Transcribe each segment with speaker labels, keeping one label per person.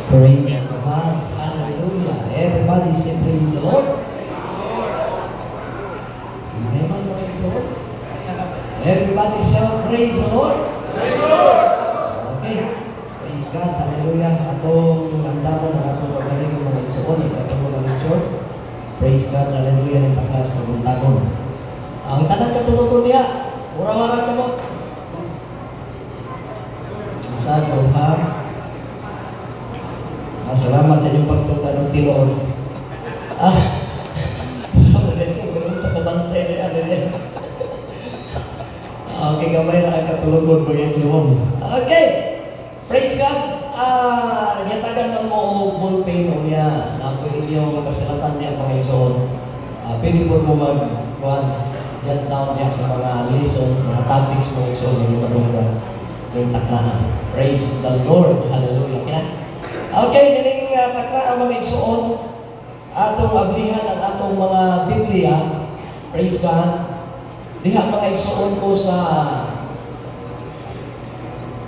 Speaker 1: Praise God. Hallelujah. Everybody say praise the Lord. Everybody shout praise the Lord. Praise the Lord. Okay. Praise God. Hallelujah. Atong andamon ang atong magaling ng mga igsoon, atong mga lecture. Praise God. Hallelujah. Ng taklas kaguntagon. Ang tanang katulugon niya, ura-wara ka mo. Isa, duha. Salamat sa inyong pagtukan ng tinuod. Sorry ko, ganun sa kabantay na ano niya. Okay, gamay na ang katulugon ko yung siwong. Okay, praise God. Nagyatagan ng mo bullpen o niya na pwede yung kasilatan niya mga igsoon. Pwede po mo mag-jot down niya sa mga lesson, mga topics mga igsoon yung madunggan yung taknaan. Praise the Lord. Hallelujah. Kaya? Okay, nining takna ang mga igsoon, atong ablihan ang atong mga Biblia. Praise God. Diha mga igsoon ko sa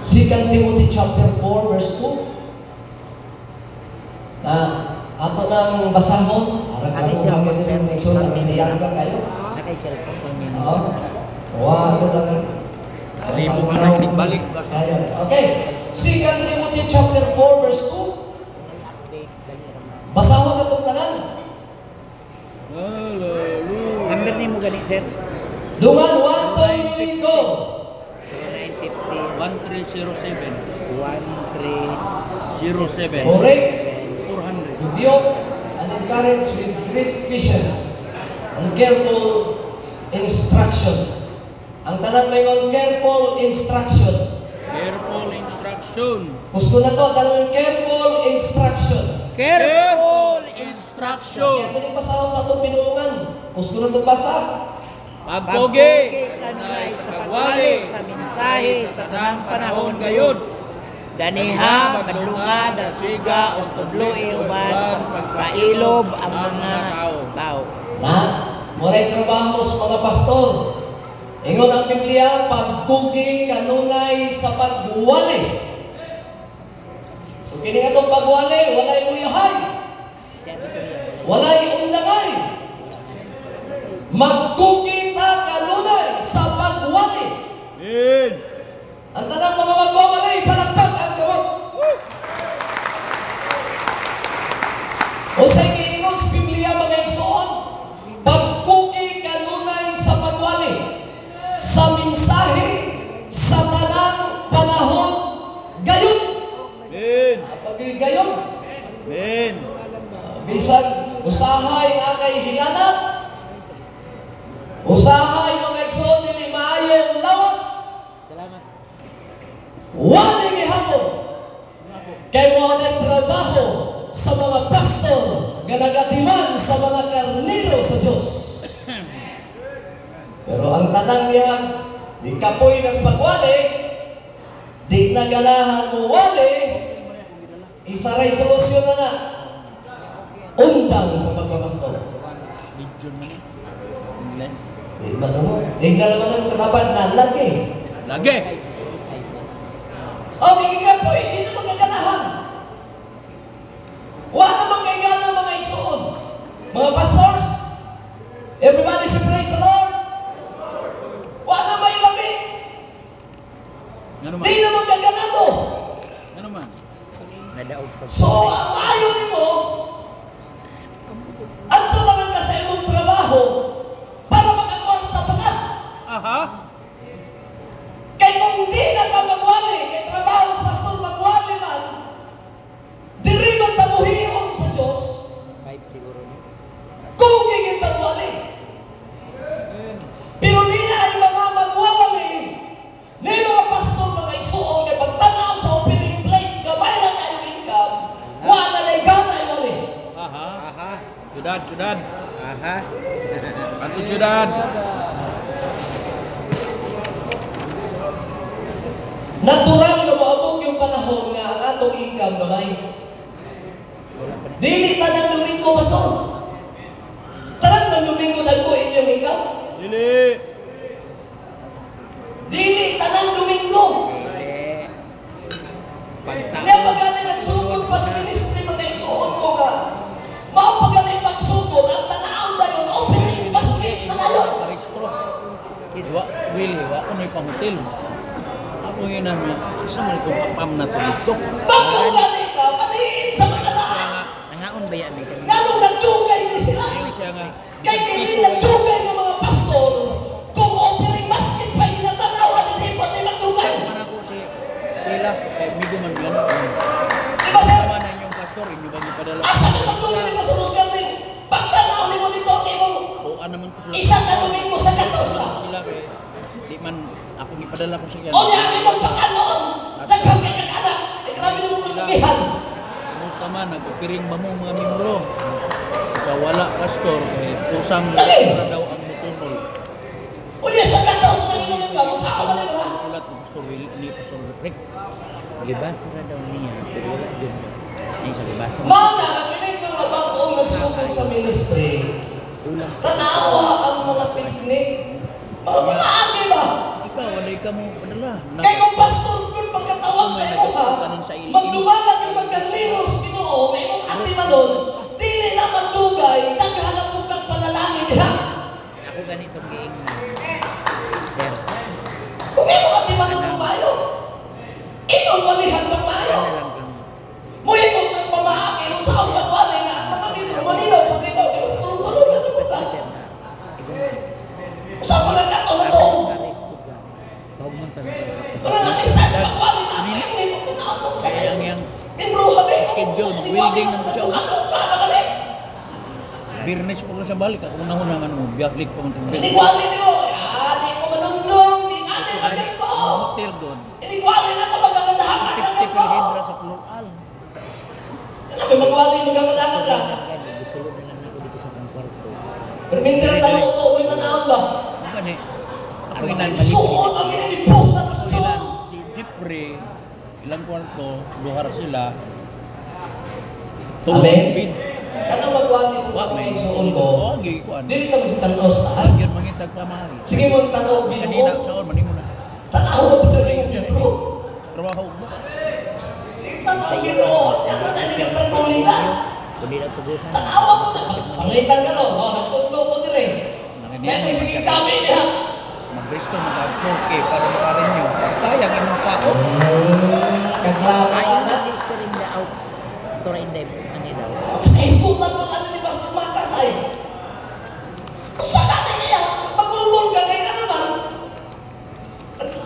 Speaker 1: 2 Timothy chapter 4 verse 2. Ato nang basahon. Arang-arang mga igsoon ang hinayangga kayo. Wow, ito lang. Okay. 2 Timothy chapter 4 verse 2. Basahon na itong tanan.
Speaker 2: Number ni mo gani, sir?
Speaker 1: Dungan 1 go.
Speaker 2: 1307.
Speaker 3: 1307.
Speaker 1: Correct.
Speaker 3: 400.
Speaker 1: Rebuke and encourage with great patience and careful instruction. Ang tanan mayon careful instruction.
Speaker 3: Careful instruction.
Speaker 1: Gusto na to, tanong careful instruction.
Speaker 3: Careful instruction.
Speaker 1: Kaya ito yung pasahon sa itong pinulungan. Gusto na itong basa.
Speaker 3: Pagpogi.
Speaker 2: Kanunay sa pagwali, sa mensahe, sa tanang panahon gayon. Daniha, madlunga, dasiga, o tubloy, uban, sa pagpailob ang mga tao.
Speaker 1: Na, muray trabaho sa mga pastor. Ingon ang Biblia, pagkugi kanunay sa pagwali. So kini atong pagwali, walay uyahay. Walay undangay. Magkugi ta kanunay sa pagwali.
Speaker 3: Amen.
Speaker 1: Ang tanang mga magwawali, palakpak ang gawat. O sa ikingon sa Biblia mga igsoon, pagkugi kanunay sa pagwali. Sa mensahe, sa tanang panahon, gayon.
Speaker 3: Amen.
Speaker 1: Pag-gayon.
Speaker 3: Amen.
Speaker 1: Bisan, usahay akay hinanat. Usahay mga igsoon nili maayong lawas.
Speaker 2: Salamat.
Speaker 1: Wala gihapon. Kay mo na trabaho sa mga pastor nga nagatiman sa mga karnero sa Diyos. Pero ang tanang niya, di kapoy nas pagwali, di naganahan mo wali, isaray solusyon na undang sa pagpapastor.
Speaker 3: Medyo man English.
Speaker 1: Di ba ito mo? Tingnan naman ang katapan na lagi.
Speaker 3: Lagi.
Speaker 1: Okay, kapoy, di naman kaganahan. Wala namang kailangan mga igsoon. Mga pastors, everybody say praise the Lord. Wala may lagi.
Speaker 3: Nga naman.
Speaker 1: Di naman gaganado.
Speaker 3: Nga naman.
Speaker 2: Nadaog pa.
Speaker 1: So, ang ayaw ni mo, ang tumangan ka sa imong trabaho para makakwarta pa ka.
Speaker 3: Aha.
Speaker 1: Kaya kung di na ka magwali, kay trabaho sa pastor magwali man, diri man tabuhion sa Diyos,
Speaker 2: 5 siguro.
Speaker 1: kung kikita magwali. Pero di na ay mga magwawali, ni mga pastor, mga igsoon, kay pagtanaw sa opening plate, gamay na kayo income, wala na igana ay wali.
Speaker 3: Aha.
Speaker 2: Aha.
Speaker 3: Syudad, syudad.
Speaker 2: Aha.
Speaker 3: Bantu syudad.
Speaker 1: Natural nga moabot yung panahon nga ang atong income gamay. Dili tanang Domingo, pastor. Tanang Domingo dagko inyong income.
Speaker 3: Dili.
Speaker 1: Dili tanang Domingo.
Speaker 3: Ako yun namin. Isa mo itong apam na tulito.
Speaker 1: Bakit ugali ka? Maliit sa mga na!
Speaker 2: Nangaon ba yan?
Speaker 1: Ganong nagdugay din sila!
Speaker 3: Kaya siya nga.
Speaker 1: Kaya hindi nagdugay ng mga pastor kung offering basket pa yung natanawa na di pa tayo magdugay!
Speaker 3: Mana po sila. Kaya medyo man gano'n.
Speaker 1: Di ba sir?
Speaker 3: Tama na yung pastor. Inyo ba yung padala?
Speaker 1: Asa na magdugay ni Masurus Ganding? Pagtanaw ni mo dito kay mo
Speaker 3: Oo naman ko sila.
Speaker 1: isang katuming ko sa katos na!
Speaker 3: Sila kaya. Di man ako ipadala ko sa kanya.
Speaker 1: O niya ang ibang pagkanoon! Daghang kakakana! Ay grabe na mong kagihan!
Speaker 3: Gusto man, nagpiring ba mo mga membro? Sa wala pastor, kusang
Speaker 1: Lagi!
Speaker 3: na daw ang mutunol.
Speaker 1: O niya sa katos na imo nga mo sa awa nila!
Speaker 3: Sulat ng pastor Will, ni pastor Rick.
Speaker 2: Libasa na daw niya. Pero wala yun. Ay, sa libasa.
Speaker 1: Mga kinig mga bagong nagsukong sa ministry,
Speaker 2: Ulang sa
Speaker 1: tanawa ang mga teknik. Mga maagi ba?
Speaker 3: Ikaw, wala ka mo padala.
Speaker 1: Kaya kung pastor kung pagkatawag sa imo ha, magdumalag yung kagaliros Ginoo, may imong aktima doon, dili lang magdugay, daghanap mo kang panalangin diha.
Speaker 2: Ako ganitong giing na. Sir,
Speaker 1: Kung imong aktima doon ng mayo, imong walihan ng mayo.
Speaker 2: ano lang kang
Speaker 1: Mo imong kang pamaagi sa ang pagwali nga, mga bibro, malinaw, pagdibaw, imo sa tulong-tulong na ito ka.
Speaker 2: president na.
Speaker 1: Sa mga kato na to,
Speaker 2: Huwag mong tanong.
Speaker 1: mga nakistas, pagwali na, may imong tinawag.
Speaker 3: Kaya yang
Speaker 1: Bibro, habi,
Speaker 3: schedule, welding ng siya.
Speaker 1: ano ka naman eh?
Speaker 3: Birnes po ko siya balik. Ako na hunang ano, biyaklik pa mo.
Speaker 1: Hindi kwali niyo. Di ko manunong. Di ate magay ko.
Speaker 3: Hotel doon.
Speaker 1: Hindi kwali na ito magagandahan. Magay
Speaker 3: 50
Speaker 1: ko.
Speaker 3: per head sa plural.
Speaker 1: Ano ba magwali magagandahan ra?
Speaker 2: Gusulod na lang ako dito sa kong kwarto.
Speaker 1: Pero minter na mo ito. May tanawag ba?
Speaker 3: Ano ba ni? Ako inang
Speaker 1: Suon ang inibuhat sa
Speaker 3: sila
Speaker 1: Diyos.
Speaker 3: si Jeffrey, ilang kwarto, luhar sila.
Speaker 1: Amen.
Speaker 3: Bid.
Speaker 1: Kanang magwali ko
Speaker 3: Wa
Speaker 1: sa
Speaker 3: may
Speaker 1: mga suon ko.
Speaker 3: Oo, gi ko ano.
Speaker 1: Dili ka magsitantos taas.
Speaker 3: Yan mangitag pa mahal.
Speaker 1: Sige mo tanong
Speaker 3: Kanina
Speaker 1: binuo.
Speaker 3: sa on manimo na.
Speaker 1: Tanawa pa ka rin yung bro.
Speaker 3: Trabaho mo.
Speaker 1: Sige tanong binuo. Yan na naligang tanong nila.
Speaker 2: Kundi na tugutan.
Speaker 1: Tanawa mo na. Panglitan ka no. Nagtutlo ko din eh. Kaya sige kami niya.
Speaker 3: Mag-resto mag-advoke para makarin nyo. Sayang imong pao.
Speaker 1: Kaklaro ka
Speaker 2: Ayun
Speaker 1: na.
Speaker 2: na si Sister in the out. Sister in the ano daw.
Speaker 1: Sa iskutan mo natin ni Pastor Makasay. Sa natin niya, pag-ulmol ka, kaya ka naman.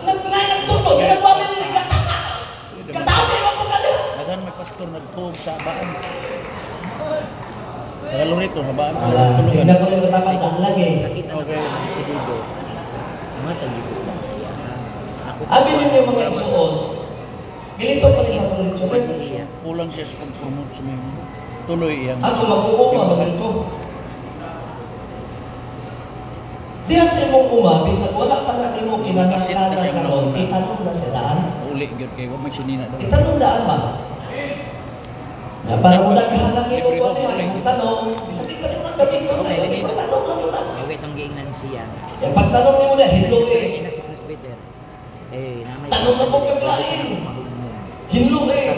Speaker 1: Nagtutog, nagwali nila. Katabi mo po ka niya.
Speaker 3: Dagan may pastor nagtuog sa baan. Nagalurito sa baan.
Speaker 1: Tingnan ko yung katapatan lagi.
Speaker 2: Nakita na ko sa mga sidido. Mga tagibot na saya. Ako
Speaker 1: Abi ninyo mga isuon. Ganito pa rin sa tuloy-tuloy.
Speaker 2: siya.
Speaker 3: Kulang siya sa pag-promote sa mga tuloy iyang.
Speaker 1: Ako mag-uuma, maganto. Diyan sa imong umabi, sa wala pa natin mo kinakalanan ka ron, itanong na sila.
Speaker 3: Uli gyud kay wa may sinina daw.
Speaker 1: Itanong daan ba? Na para mo naghahanap mo ko niya, yung tanong, isa din pa rin mga gamit ko na yun, itanong lang yun lang.
Speaker 2: Okay, itong giingnan siya.
Speaker 1: Yung pagtanong ni mo na, hello eh.
Speaker 2: Ina si Presbyter. Eh, namay.
Speaker 1: Tanong na po kaglain. Hello eh.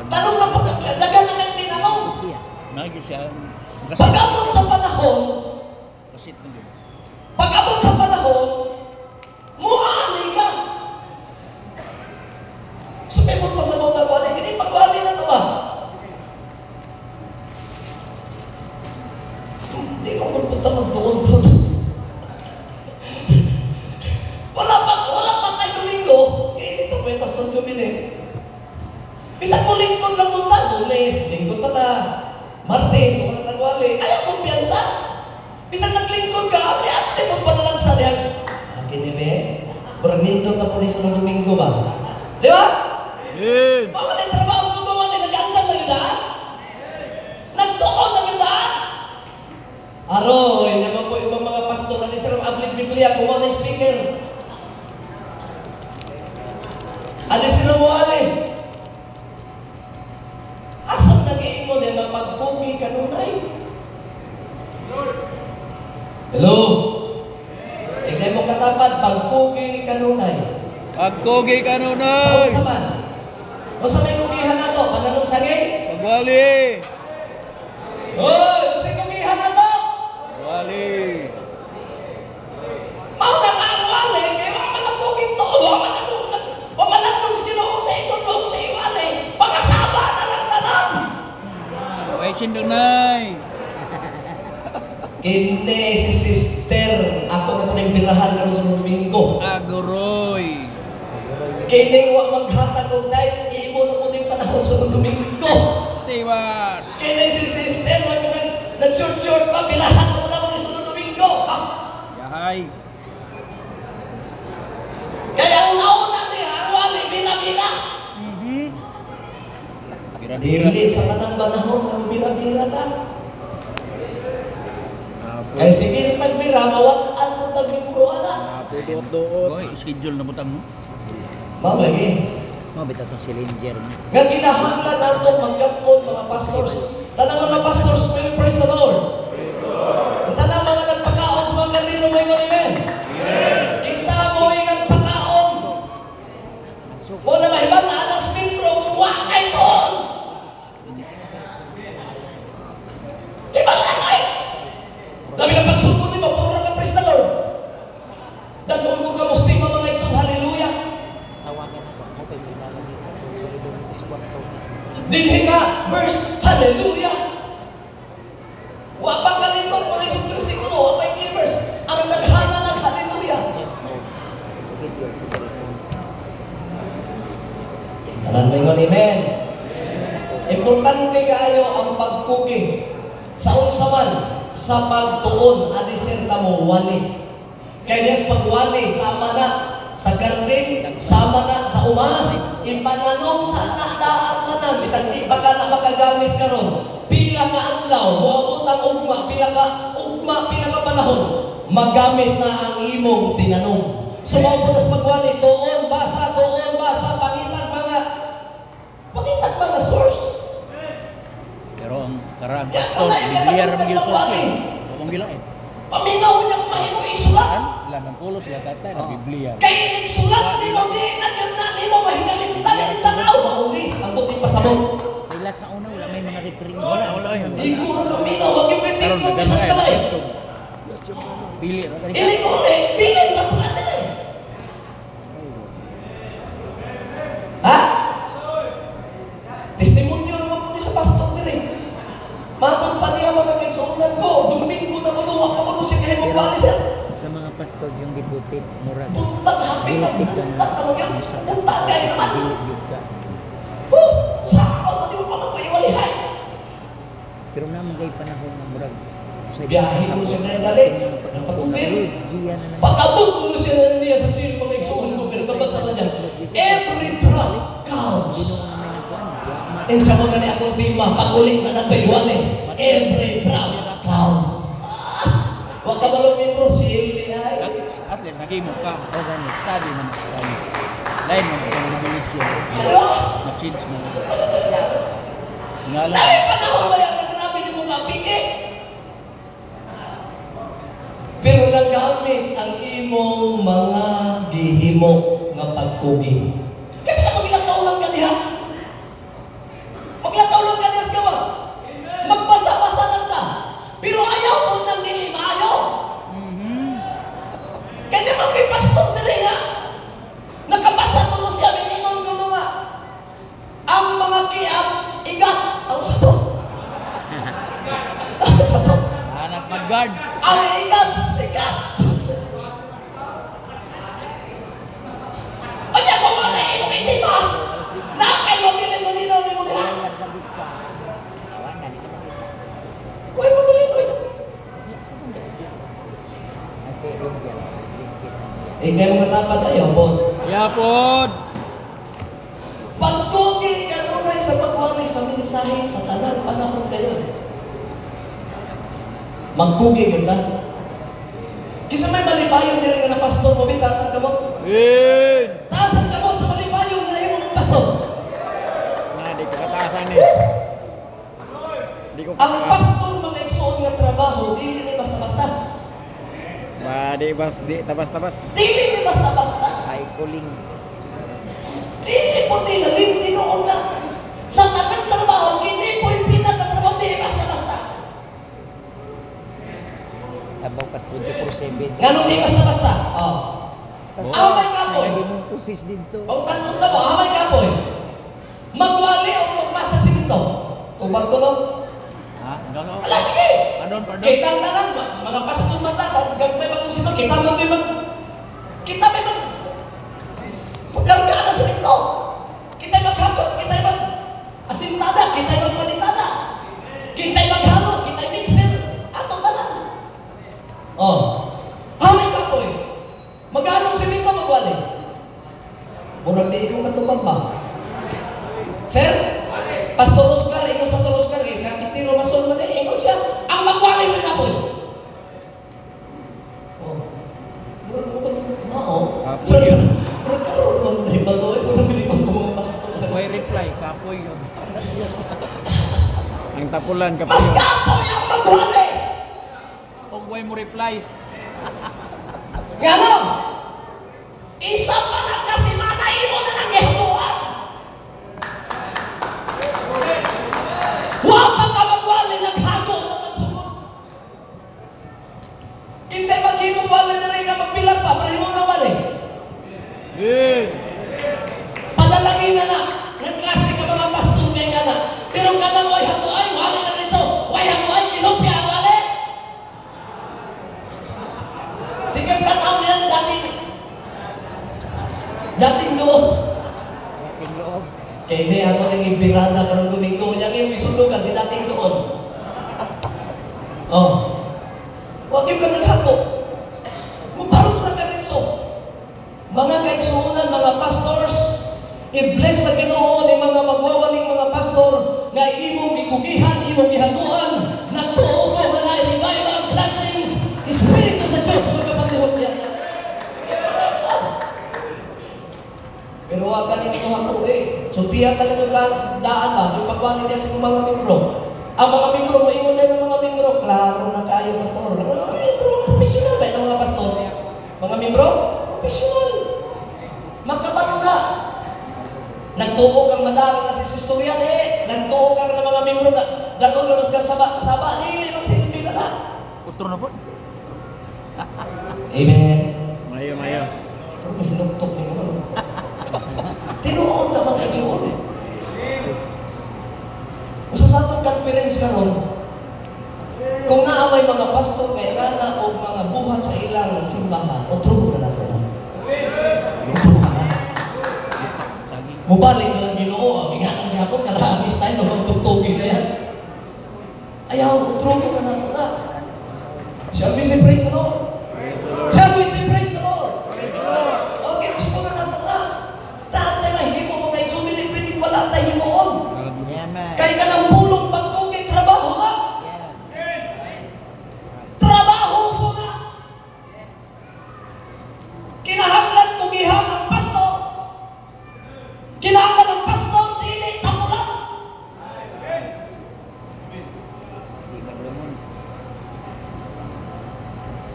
Speaker 1: Tanong na po kaglain. Dagan na kang tinanong.
Speaker 2: Siya.
Speaker 3: Nagyo siya
Speaker 1: Pag-abot sa panahon,
Speaker 3: kasit na gyud.
Speaker 1: pag-abot sa panahon, muani ka. Sumipot pa sa mga wali, hindi pag-wali na ito ba? Hindi ko punta magtuon po. Wala pa tayo Domingo. Eh, dito may Pastor Jumine. Bisag mo lingkod lang punta, Lunes, lingkod pa ta. Martes, wala nagwali. Ayaw kumpiyansa. Bisag naglingkod ka, ate mo pa na lang sa liyan. Akin ni Be, Bernito na po sa Domingo ba? Di ba?
Speaker 3: Din.
Speaker 1: Bawal ang trabaho sa mga wali, nag-anggap na yun nagtuon na yun Aroy, naman po ibang mga pastor na Israel Ablit Biblia, kung ano yung speaker. Ano sila mo asam naging mo na mapagkugi kanunay? Hello? Tignan mo katapat, pagkugi kanunay.
Speaker 3: Pagkogi
Speaker 1: Sa
Speaker 3: kanunay.
Speaker 1: usaman. O sa may kugihan na to, pananong sagay?
Speaker 3: Pagwali.
Speaker 1: Hoy, o sa kugihan na to?
Speaker 3: Pagwali.
Speaker 1: Mau na nga ang wali, kaya wala man ang kuging to, wala man
Speaker 3: nay.
Speaker 1: Kini si sister, ako na po nang birahan karon sa Domingo.
Speaker 3: Agoroy.
Speaker 1: Kini wa maghatag og nights, imo na po ning panahon sa Domingo.
Speaker 3: Tiwas.
Speaker 1: Kini si sister, nag-short pa, birahan ako na ko sa Domingo.
Speaker 3: Yahay.
Speaker 1: Kaya una-una niya, ang wali, bira-bira.
Speaker 3: Bira-bira.
Speaker 1: Dili sa kanang panahon, ang bira-bira ka. Kaya sige nagbira, mawataan mo tagbibro ana.
Speaker 3: Duot-duot. Oy, schedule na butang mo.
Speaker 1: Mao lagi.
Speaker 2: Mabit itong cylinder niya.
Speaker 1: Nga kinahanglan nato magkapon mga pastors. Tanang mga pastors, may praise the Lord. Ang tanang mga nagpakaon sa mga karino, may amen. Kita mo yung nagpakaon. Mo na mahibang na alas membro, kung wakay doon. Ibang nakay. Labi na pagsulpon mo, puro na ka praise the Lord. Dagol mo ka mustima mga iksong hallelujah.
Speaker 2: Tawagan ako. Ako pa yung pinalagay ka sa susunod ng iskwarto.
Speaker 1: Dinhi ka, verse, hallelujah. Wa pa kalindong mga isang versikulo, wa pa yung verse. Ang naghana ng hallelujah.
Speaker 2: Schedule sa cellphone.
Speaker 1: Tanan mo yung amen. Importante kayo ang pagkugi. Sa unsa man, sa pagtuon, alisir ka mo, wali. Kaya sa pagwali, sama na sa garden, sama na sa umahan, impananom sa anak-daan ka na, isang di pa ka na makagamit ka ron. Pila ka adlaw, moabot ang ugma, pila ka panahon, magamit na ang imong tinanong. Sumabot na sa pagwali, doon, basa, pangitag mga source.
Speaker 3: Pero ang karang pastor, Biblia ra magil source. Kung gila eh.
Speaker 1: Paminaw niya kung mahimo isulat.
Speaker 3: Ilan ang pulo sila tatay na Biblia.
Speaker 1: Kaya nagsulat, di mo di, di mo mahingalin tanaw, mauni, ang buti pasabot.
Speaker 2: Sa ila sa una, wala may mga reference.
Speaker 3: Wala.
Speaker 1: Iguro kami na, huwag yung ganti
Speaker 3: Karon
Speaker 1: mo
Speaker 3: dagan
Speaker 1: sa
Speaker 3: na
Speaker 1: kamay.
Speaker 3: YouTube. Pili ra kani.
Speaker 1: Iliguro eh, bilin na po natin eh. Ha? Testimonyo naman po ni sa pastor din eh. Matod pa niya mga kaigsuunan ko, Domingo na manuwa pa ko siya kahit mo pali sir.
Speaker 2: Sa mga pastor yung debuted, murag.
Speaker 1: Punta na,
Speaker 2: Guilty ka na.
Speaker 1: punta yun. Punta kayo naman.
Speaker 2: Guilty ka.
Speaker 1: Saan mo di mo pa mag-iwalihay?
Speaker 2: Pero naman kayo panahon ng murag.
Speaker 1: Biyahe mo siya na dali. Nagpatubig. Pagkabot mo siya na niya sa sino mga igsuon mo. Pero kabasa na niya. Every drop counts. And sa mga ni akong tima, pag-ulit na nagpayuan eh. Every drop counts. Huwag ka balong membro, sildi ay.
Speaker 3: At least nagimo ka. O ganit, tabi man ka. Lain mo ka na milisyon.
Speaker 1: Ano?
Speaker 3: Na-change na. Ngala.
Speaker 1: Dali pa na ako ba yan? Grabe niyo mga piki. Pero nagamit ang imong mga gihimo nga pagkugi. Kaya sa maglakaw lang ka diha. Maglakaw lang ka diha sa gawas. Magbasa-basa lang ka. Pero ayaw mo nang dili maayo. Kaya naman may pastor dili nga. Nakabasa mo siya, biningon ko mga. Ang mga kiat, igat. Ang sato. Ang sato.
Speaker 3: Anak mag-guard.
Speaker 1: Ang ikat, sikat. Anya ko mga naimong hindi ba? Nakakay mabilin mo nino ni mo diha. Uy, mabilin mo ito. Hindi mo katapat ayaw po.
Speaker 3: Yapod.
Speaker 1: Pagkugi ka nunay sa pagwali sa minisahe sa tanan panahon kayo. Magkugi ka na. Kisa may malipayong nila nga na pastor mo, tasan ka mo? Tasan ka mo sa malipayong na yung pastor.
Speaker 3: Di ko katasan ni. Di ko
Speaker 1: Ang pastor mga igsoon nga trabaho, dili ni basta-basta.
Speaker 3: Di tabas-tabas.
Speaker 1: Dili ni basta-basta.
Speaker 2: Ay, kuling.
Speaker 1: Dili po nila, hindi noon na. Sa tanang trabaho, hindi po yung pinakatrabaho, dili basta-basta.
Speaker 2: Tabaw pas 24/7.
Speaker 1: Ganun di basta-basta. Oh. Amay kapoy.
Speaker 2: Hindi mong pusis dito.
Speaker 1: Ang tanong na mo, amay kapoy. Magwali o magmasag si dito. Tubag ko no?
Speaker 3: Ha? Ha? Gano?
Speaker 1: Ala, sige!
Speaker 3: Pardon, pardon.
Speaker 1: Kita ang tanan, mga pastor mata, sa gagmay ba itong simang, kita mo may kita may pagkarga na sa ito. Kita may maghagot, kita may asintada, kita may palitada. Kita may maghalo, kita may mixer. Atong tanan. Oh. Hamay ka po eh. Maghanong simento magwali. Murag din yung katubang ba? Sir? Pastor Oscar, ikaw Pastor Oscar, kapitiro masol mo na, ikaw siya. Ang magwali mo na po eh. Oh. Murag mo ba? Oo. Murag ka rin na ibalo eh. Murag binibang mga pastor.
Speaker 3: May reply, kapoy yun. Ang tapulan,
Speaker 1: Mas
Speaker 3: kapoy.
Speaker 1: kapoy ang magwali!
Speaker 3: Kung way mo reply,
Speaker 1: Nga lang, isa pa na kasi manay mo na ng gihutuan. Wapa ka magwali, naghago na magsunod. Kinsay maghimong wali na rin ka magpilar pa, pero mo na wali. Panalangin na na, nagklase ka mga pastor kay ka na. Pero ka na way hato ay, wali na rin so. Way hato ay, kinopya ang wali. Sige, tanaw niyan dating doon.
Speaker 2: Dating loob.
Speaker 1: Kaya may ako nang ibirada karong Domingo. Yang yung isundugan si dating doon. Oh. Huwag yung ka naghato. Mabarot na ka rin so. Mga kaigsuunan, mga pastors, i-bless sa Ginoo ni mga magwawaling mga pastor na imong gikugihan, imong gihanuan, nagtuo ko na revival, blessings, Espiritu sa Diyos, magkapatihon niya. Pero wag ka ninyo ako eh. So tiyak ka lang yung daan ba? So pagwanin niya sa mga membro. Ang mga membro mo, ingon na ng mga membro, klaro na kayo, pastor. Mga membro, professional ba ito mga pastor? Mga membro, professional. Magkabalo na. Nagtuog ang madara na si Sustorian eh. Nagtuog ang ng mga membro na dagong lunas kang saba, nili, magsilbi na na.
Speaker 3: utro na po.
Speaker 1: Amen.
Speaker 3: Mayo, mayo.
Speaker 1: Ano hinugtok ni mo? Tinuod na mga Diyon. Sa satong conference karon, kung naamay mga pastor kay kana o mga buhat sa ilang simbahan, utro na nato na. Utro na. Mubalik lang Ginoo, ang inganan niya ako, karahangis tayo na magtugtugin na yan. Ayaw, utro na nato na. Shall we say praise the Lord? Shall we say praise the Lord? Okay, gusto na nato na. Tatay mahimo mo kay sumili pwede wala tayo himoon.
Speaker 2: Yeah, man.
Speaker 1: Kay ka ng pulong pagtugin, trabaho na.
Speaker 2: Yeah.
Speaker 1: Trabaho so na. Kinahanglan tugihan ang pastor. Kinahanglan ang pastor, dili tamulan.
Speaker 2: Di maglumun.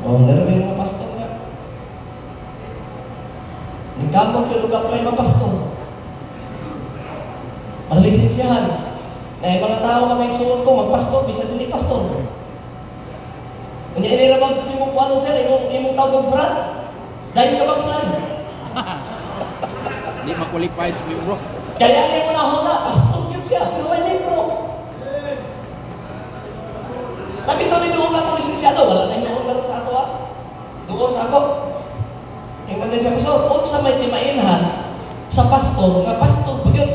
Speaker 1: Oh, naroon yung mga pastor nga. Nagkamot yung lugar ko yung mga pastor. Ang lisensyahan. Kaya mga tao na may suot ko, magpastor, bisa dili pastor. Kanya inirabag yung mong kuanong sir, yung tawag brad. Dahil ka bang slide.
Speaker 3: Di ma-qualified si bro.
Speaker 1: Kaya niya mo na pastor yun siya, pero may libro. Tapi ito ni doon lang ang lisensyado, wala na yung doon sa ako ha. Doon sa ako. Yung mga siya pastor, kung sa may timainhan, sa pastor, nga pastor, pag yun.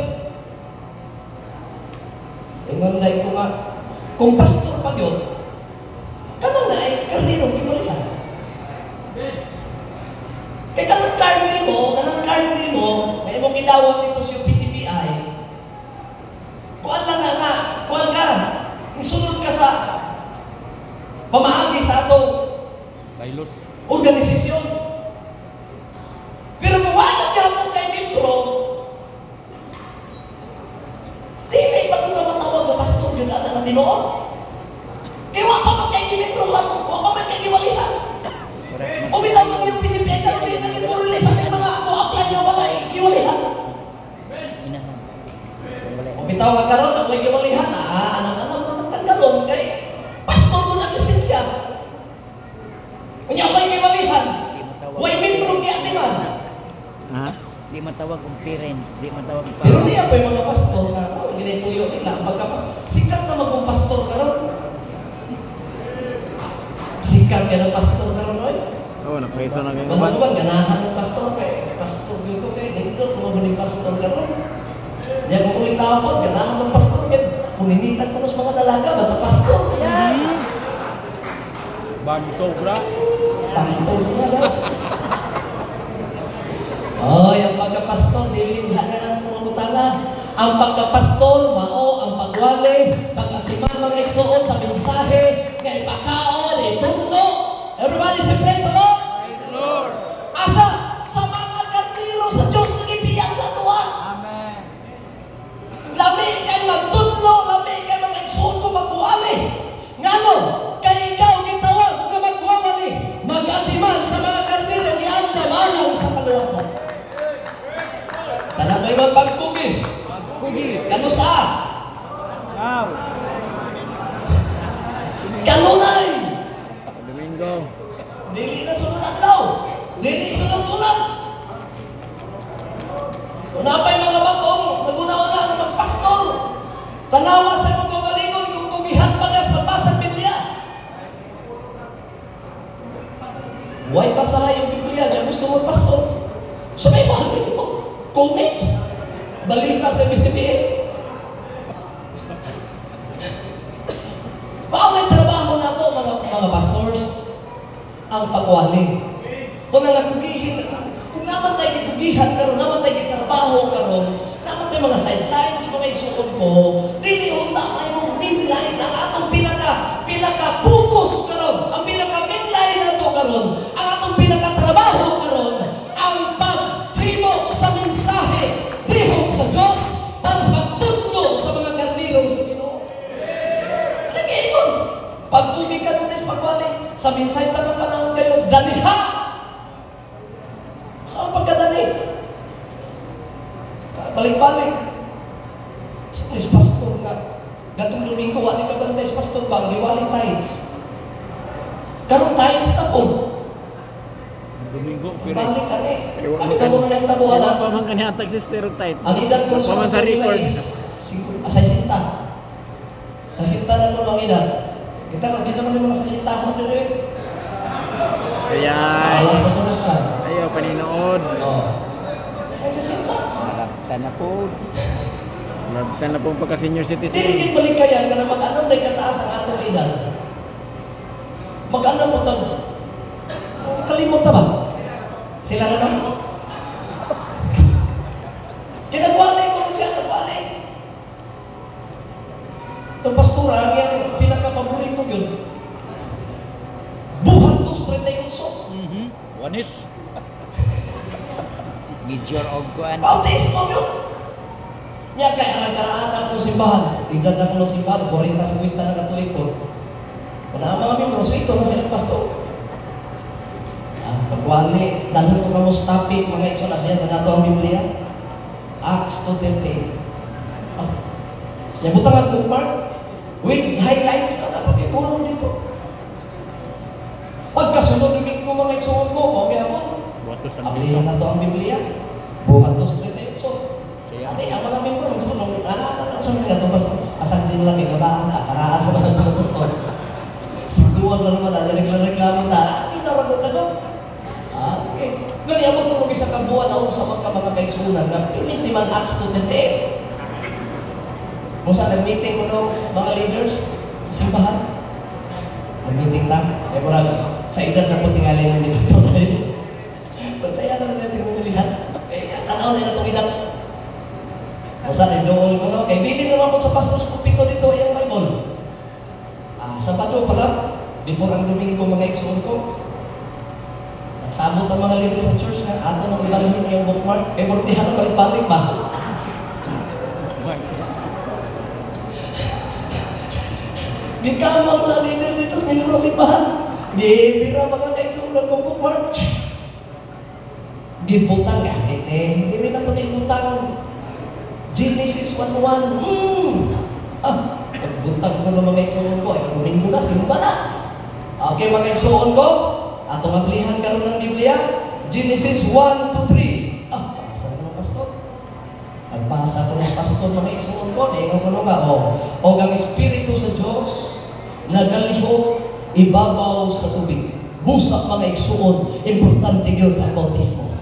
Speaker 1: Yung mga ko nga, kung pastor pag yun, kanang na ay karniro, kimalihan. Kaya kanang karni mo, may mong gidawat nito sa PCBI, kuan lang nga, kuan ka, sunod ka sa pamaagi sa atong
Speaker 3: Bailos.
Speaker 1: organisasyon. Pero kung wala ka mo kay membro, dili pa kung ka matawag na pastor yun na na tinoon. Kaya wala pa man kay membro, wala pa man kay iwalihan. O bitaw lang yung PCBI ka, hindi ka nito release sa mga apply nyo, wala iwalihan.
Speaker 2: Inahan. Wala.
Speaker 1: O bitaw ka karon, ako iwalihan, anak-anak mo nagtanggalon kay pastor mo na lisensya. Kanya ako iwalihan.
Speaker 2: Di mo tawag.
Speaker 1: Way membro ni atiman.
Speaker 3: Ha?
Speaker 2: Di mo
Speaker 3: matawag kong parents, di matawag pa.
Speaker 1: Pero di ako yung mga pastor na ginituyo nila. Sikat na magong pastor ka ron. Sikat ka ng pastor ka ron, oy.
Speaker 4: Oo, napreso na ngayon.
Speaker 1: Managwan, ganahan ng pastor kay pastor yun ko kay nindot, mga pastor ka ron. Yan kung ulit ako, ganahan ng pastor kay puninitan ko ng mga dalaga, basta pastor. Ayan.
Speaker 3: Banto, bra.
Speaker 1: Panto niya daw. Oh, yung pagkapastol, nililinghan na ng mga butala. Ang pagkapastol, mao, ang pagwali, pag-atiman mga igsuon sa mensahe, ngay pagkaon, itutlo. Everybody say praise the Lord.
Speaker 3: Praise the Lord.
Speaker 1: Asa? Sa mga kartiro sa Diyos nagipiyang sa tuwa.
Speaker 3: Amen.
Speaker 1: Lami kay magtutlo, lami kay mga igsuon ko magwali. Ngano? Kay ikaw gitawag nga magwawali, mag-atiman sa mga kartiro ni Anda malang sa kaluwasan. Tanan may magpagkugi.
Speaker 3: Kugi.
Speaker 1: Kano sa?
Speaker 3: Now.
Speaker 1: Kanunay.
Speaker 4: Sa Domingo.
Speaker 1: Dili na sunod adlaw. Dili sunod tulan. Kung napay mga bagong naguna-una ang magpastor, tanawa sa mga kabalingon kung kugihan pagas mabasa ang Biblia. Huwag basahin yung Biblia na gusto mo pastor. So may mahal mo. Comments. Balita sa BCBA. Baka may trabaho na to mga pastors. Ang pagwali. Kung nangatugihin, kung naman tayo kitugihan karon, naman tayo kitrabaho karon, naman tayo mga sidelines, mga igsuon ko, dili unta may mong midline ang atong pinaka-focus karon, ang pinaka-midline na to karon, ang atong pinaka-trabaho karon, ang paghimo sa mensahe, dihog sa Diyos, para pagtudlo sa mga karniro sa Ginoo. Nag-iingon, pagtugig ka nun is pagwali, sa mensahe sa ng panahon kayo, daliha! Saan pagkadali? Balik-balik. Is pastor nga. Gatong Domingo, wali ka ba is pastor ba? Liwali tithes. Karong tithes na po.
Speaker 3: Domingo,
Speaker 1: Balik ka ni.
Speaker 4: Iwan
Speaker 1: Ang
Speaker 4: mo
Speaker 1: tabo na yung tabuhan
Speaker 4: Wala
Speaker 1: na.
Speaker 4: pa man kanihatag si stereotypes.
Speaker 1: Ang edad ko sa
Speaker 4: Paman sa
Speaker 1: pastor nila
Speaker 4: records.
Speaker 1: is 60. Sa 60 na po ang edad. Kita kung kisa mo yung mga sa 60 mo din rin.
Speaker 4: Ayan.
Speaker 1: Alas masunod ka.
Speaker 4: Ayaw, paninood.
Speaker 1: Oo. Ay, sa 60.
Speaker 3: Marapta na po.
Speaker 4: Magtan na pong pagka-senior citizen.
Speaker 1: Diligid balik kayan ka na mag-anam na kataas ang atong edad. Mag-anam mo ito. Kalimot na ba? Sila na naman. Kinagwalay ko na siya, nagwalay. Itong pastura, ang pinaka-paborito yun. Buhat to, straight na yun so.
Speaker 3: Wanis. Major og kuan.
Speaker 1: Bautismo yun. Niya kaya karaan ako ng simbahan. Tignan na ako ng simbahan, 40 sa kwita na katuig ko. Kung ang mga membro, swito na silang pastor. Pagwali, dahil ito na mo topic, mga iksunat niya sa nato ang Biblia. Acts 2:38. Yung butang ang bookmark, with highlights na napag-ikulong dito. Pagkasunod yung ko mga iksunat ko, kaya mo,
Speaker 3: Watos ang
Speaker 1: aplihan na to ang Biblia. Buhat to straight na ikso. Ate, ang mga membro, magsunod, sa mga ito, asang din lang, ikabaan ka, karaan ko ba ito ng pastor? Sigduwag na naman, reklamo na, kita ba ito na? Sige. Gani ako tulog isang kabuan ako sa mga kaigsunan na pinit ni man Acts 2:10. Kung saan nag-meeting ko no, mga leaders sa simbahan. Nag-meeting ta. Eh, parang sa edad na po tingali ng pastor na yun. Bantayan na natin mo nalihan. Eh, tanaw nila itong inak. Kung saan nag-doon ko no, kaya bilin naman po sa pastor sa pupito dito yung Bible. Sabado pala, before ang Domingo mga igsuon ko, sabot ang mga leader sa church na ato nang ibalhin yung bookmark. Eh, bortihan ang balik-balik ba? Gikamang sa leader dito sa Milro Simbahan. Bira mga kaigsunan kong bookmark. Gibutang ka. Hindi rin ako ibutang. Genesis 1:1. Pagbutang ko ng mga kaigsunan ko. Eh, Domingo na, simba na. Okay, mga kaigsunan ko. Atong aplihan karon ng Biblia, Genesis 1-3. Saan naman Nagbasa ko ng pastor mga isuon ko, na ko nga, o ang Espiritu sa Diyos, nagalihok, ibabaw sa tubig. Busak mga isuon, importante yun ang bautismo.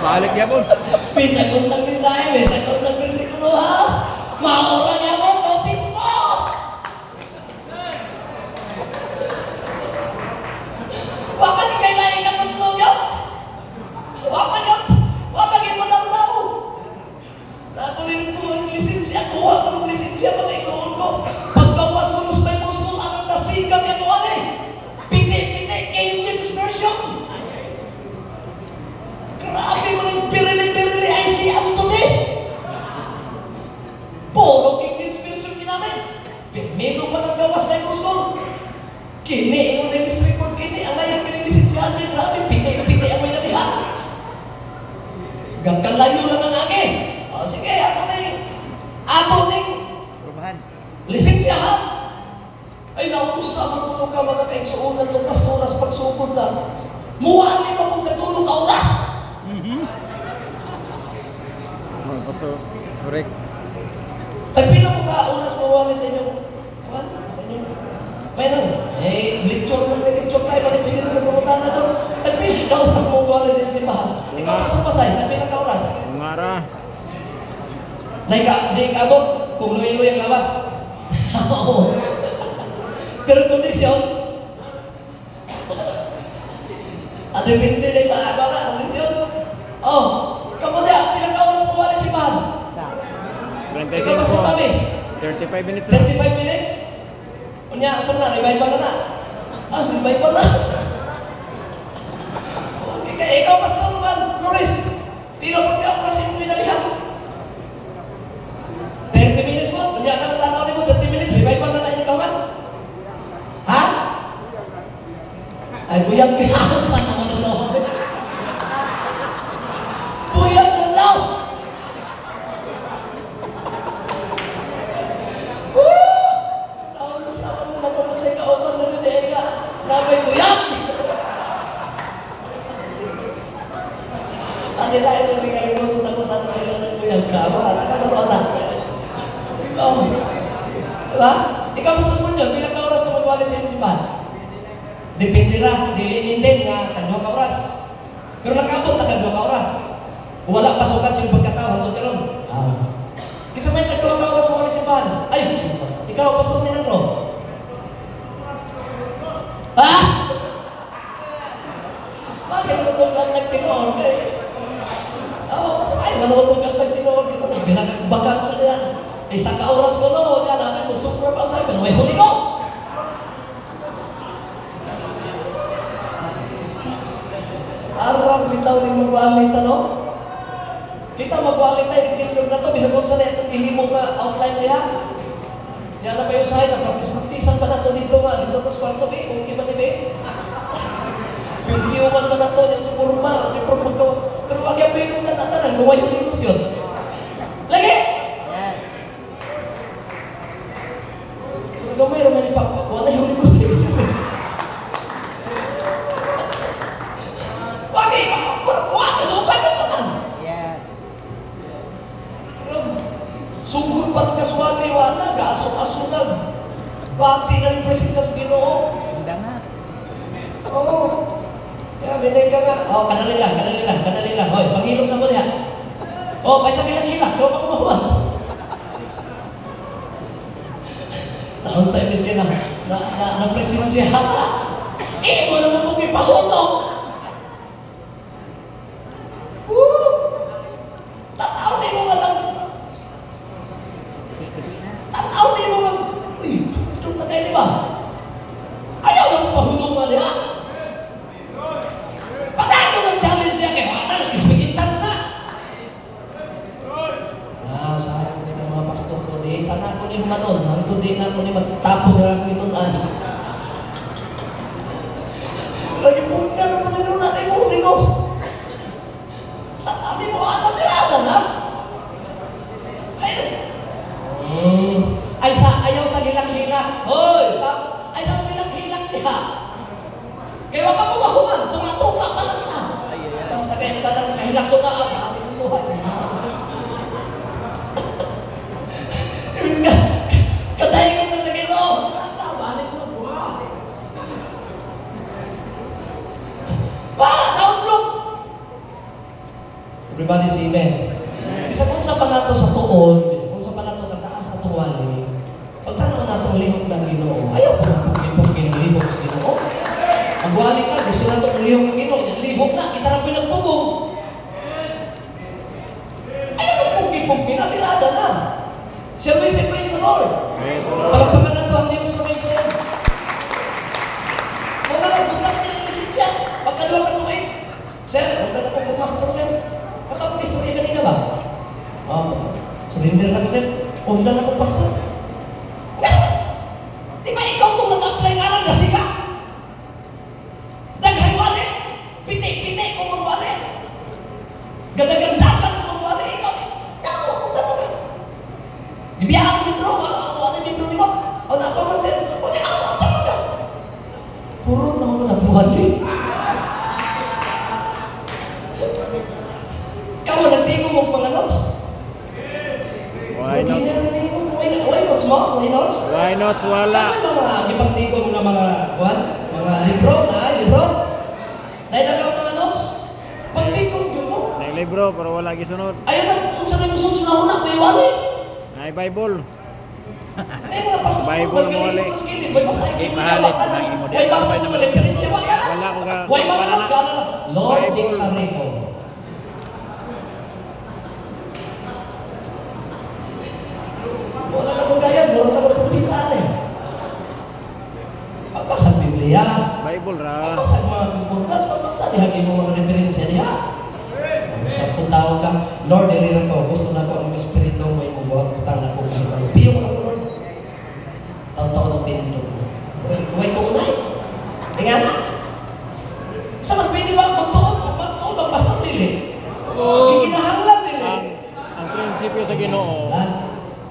Speaker 3: Balik niya po.
Speaker 1: Bisa kung sa mensahe, bisa kung sa versikulo ha, maura niya mo, bautismo! Wapa ni kailangan ka tutulog yun! Wapa niyo! Wapa niyo mo daw! Nakunin ko ang lisensya, kuha ko ng lisensya mga isuon ko. Pagkawas ko ng Bible School, anong nasigang niya mo ano eh? Piti-piti, King James Version! Grabe mga pirili-pirili ay siyam today! Puro King James Version ginamit! Pigmilo pa ng gawas Bible School! Kini, yung naging report kini, ang ayang kinilisensyahan niya, grabe, piti-piti ang may nalihan! Gagkalayo lang ang agi! O sige, ato na yung lisensyahan! Ay, nausa magtulog ka mga kaigsuunan ng pastoras pagsukod na. Muhaan niyo pa kung natulog ka oras!
Speaker 4: Pastor, correct.
Speaker 1: Tagpila mo ka oras mawali sa inyong, sa inyong, mayroon, lecture tayo, panipili na nagpapuntahan na doon. Tagpila ka oras mawali sa inyong simbahan. Ikaw pastor pasay, tagpila ka oras.
Speaker 4: Ngara.
Speaker 1: Di kaabot kung luwi-luwi ang labas. Pero kondisyon, depende din sa kondisyon. Kamu dia, pila ka oras mawali sa simbahan? Ikaw pastor kami.
Speaker 4: 35 minutes na.
Speaker 1: 35 minutes? Unya, saan na? Revival na. Revival na. Ikaw pastor man, Loris. Pila mo ka oras yung pinalihan? 30 minutes mo? Unya, ka tanaw mo 30 minutes, revival na inyong kawan? Ha? Ay, buyang kaya sana ka na naman. Buyang mo lang! Nila ito hindi kayo mo sagutan sa iyo ng kuyang drama. Nakakatawa na. Diba? Ikaw gusto mo nyo, bilang ka oras na magwali sa inyong simbahan? Depende ra, dilinin din nga tagwa ka oras. Pero nakabot na tagwa ka oras. Wala pasukan sa iyong pagkatao hanggang karon. Kasi may tagwa ka oras magwali sa simbahan. Ay, ikaw pastor ni Nandro. Bakit mo itong nagtinoon kayo? Masakay, manutog ang nagtinoon kasi pinagbagan ko na yan. Isang ka-oras ko noon, yan namin, super pa sa akin, may Holy Ghost! Arang bitaw ni magwalit, ano? Kita magwalit tayo, nagtindog na to, bisa kung saan itong ihimong na outline niya. Yan na pa yung sa'yo, nagpraktis-praktisan pa na to dito nga, dito ko sa kwarto, okay ba ni Be? Piyuman pa na to, yung sumurma, yung pagkawas. Pero wag yung pinom na tatanan, luway yung Diyos yun. Lagi! Kung mayroon man ipagpakuha na yung Diyos yun. Wag yung pagpakuha, kanukan yung tatan.
Speaker 2: Yes.
Speaker 1: Sugod pa ng kaswali, wala, gaasok-asunag. Bati ng presensya sa Ginoo.
Speaker 2: Hindi nga.
Speaker 1: Oo. Kaya binay ka nga. Kanali lang. Hoy, panghilom sa mo niya. Kaysa bilang hila. Kaya pa kumahuan. Talon sa ibis ka na presensya. Mo naman kong ipahunong. Tataw di mo nga lang. Uy, tutut na kayo di ba? Ayaw na mo pahunungan niya. Patayo ng challenge niya kaya wala nag-ispigitan sa. Sayang ko ng mga pastor ko di. Sana ko ni humanon. Hangtod di na ko ni magtapos na ako itunan. Lagi po ka na po ninunan ay mo, Holy Ghost. Sabi mo, niragan ha? Ayaw sa hilak-hilak. Hoy! Ay sa hilak-hilak niya. Kaya wag ka mo mahuman. Tunga-tunga pa lang na. Basta kayo ka lang nato na ang aming buhay. Praise God. Katayin ko na sa Ginoo. Balik mo buhay. Outlook! Everybody say amen. Bisa kung sa panato sa tuon, bisa kung sa panato kataas sa tuwali, pagtanong nato ang lihok ng Ginoo, ayaw ko na pag-lihok ng lihok sa Ginoo. Ang wali ka, gusto na ito ang lihok ng Ginoo, yung lihok na, kita rin pinagpugong. Ayaw na pugi-pugi na, birada na. Siya may say praise the Lord. Palagpagan na ito ang Diyos na may Lord. Kung nakabutan niya yung lisensya, pagkalawa ka tuwing, sir, huwag na akong pumasok, sir. Katapos istorya kanina ba? Surrender na ko, sir. Undan ako, pastor. Di ba ikaw itong nag-apply nga lang na sika? Daghay wali. Piti-piti kung magwali. Ganda-gandagan kung magwali. Ikaw, undan mo. Ibiyahan mo, bro. Ano yung bro ni mo? Ano ako man, sir? Undan mo. Hurot naman ko na buwali. Kamu nagtigo mo mga notes?
Speaker 4: Why not?
Speaker 1: Why notes mo? Why notes?
Speaker 4: Why not? Wala.
Speaker 1: Ano mga ipagtigo mga kuwan? Mga libro libro? Naitagang mga notes? Pagtigo mo?
Speaker 4: Naglibro pero wala gisunod.
Speaker 1: Ayun na, kung saan yung susunod na una, may wali.
Speaker 4: Nay Bible.
Speaker 1: Ay mga pasok.
Speaker 4: Bible mo wali.
Speaker 3: Di mahalit ng imo di.
Speaker 1: Why pasok mo referensya ba ka?
Speaker 4: Wala ko ka.
Speaker 1: Why pasok ka? Lord,
Speaker 4: Bible.
Speaker 1: dictare ko. Wala na kong gaya, wala na kong kumpitan eh. Pagbasa ang Biblia,
Speaker 4: Bible ra.
Speaker 1: pagbasa ang mga concordance, pagbasa dihagin mo mga referensya niya. Sa puntaw ka, Lord, nilira ko, gusto na ko ang Espiritu may mubuhat, putang na ko kung piyo ko na ko, Lord. Taon-taon ang pinito ko. Huwag ito unay. Tingnan na. Sa pwede ba magtuon? Magtuon ang pastor nila. Giginahanglan nila.
Speaker 4: Ang prinsipyo sa Ginoo,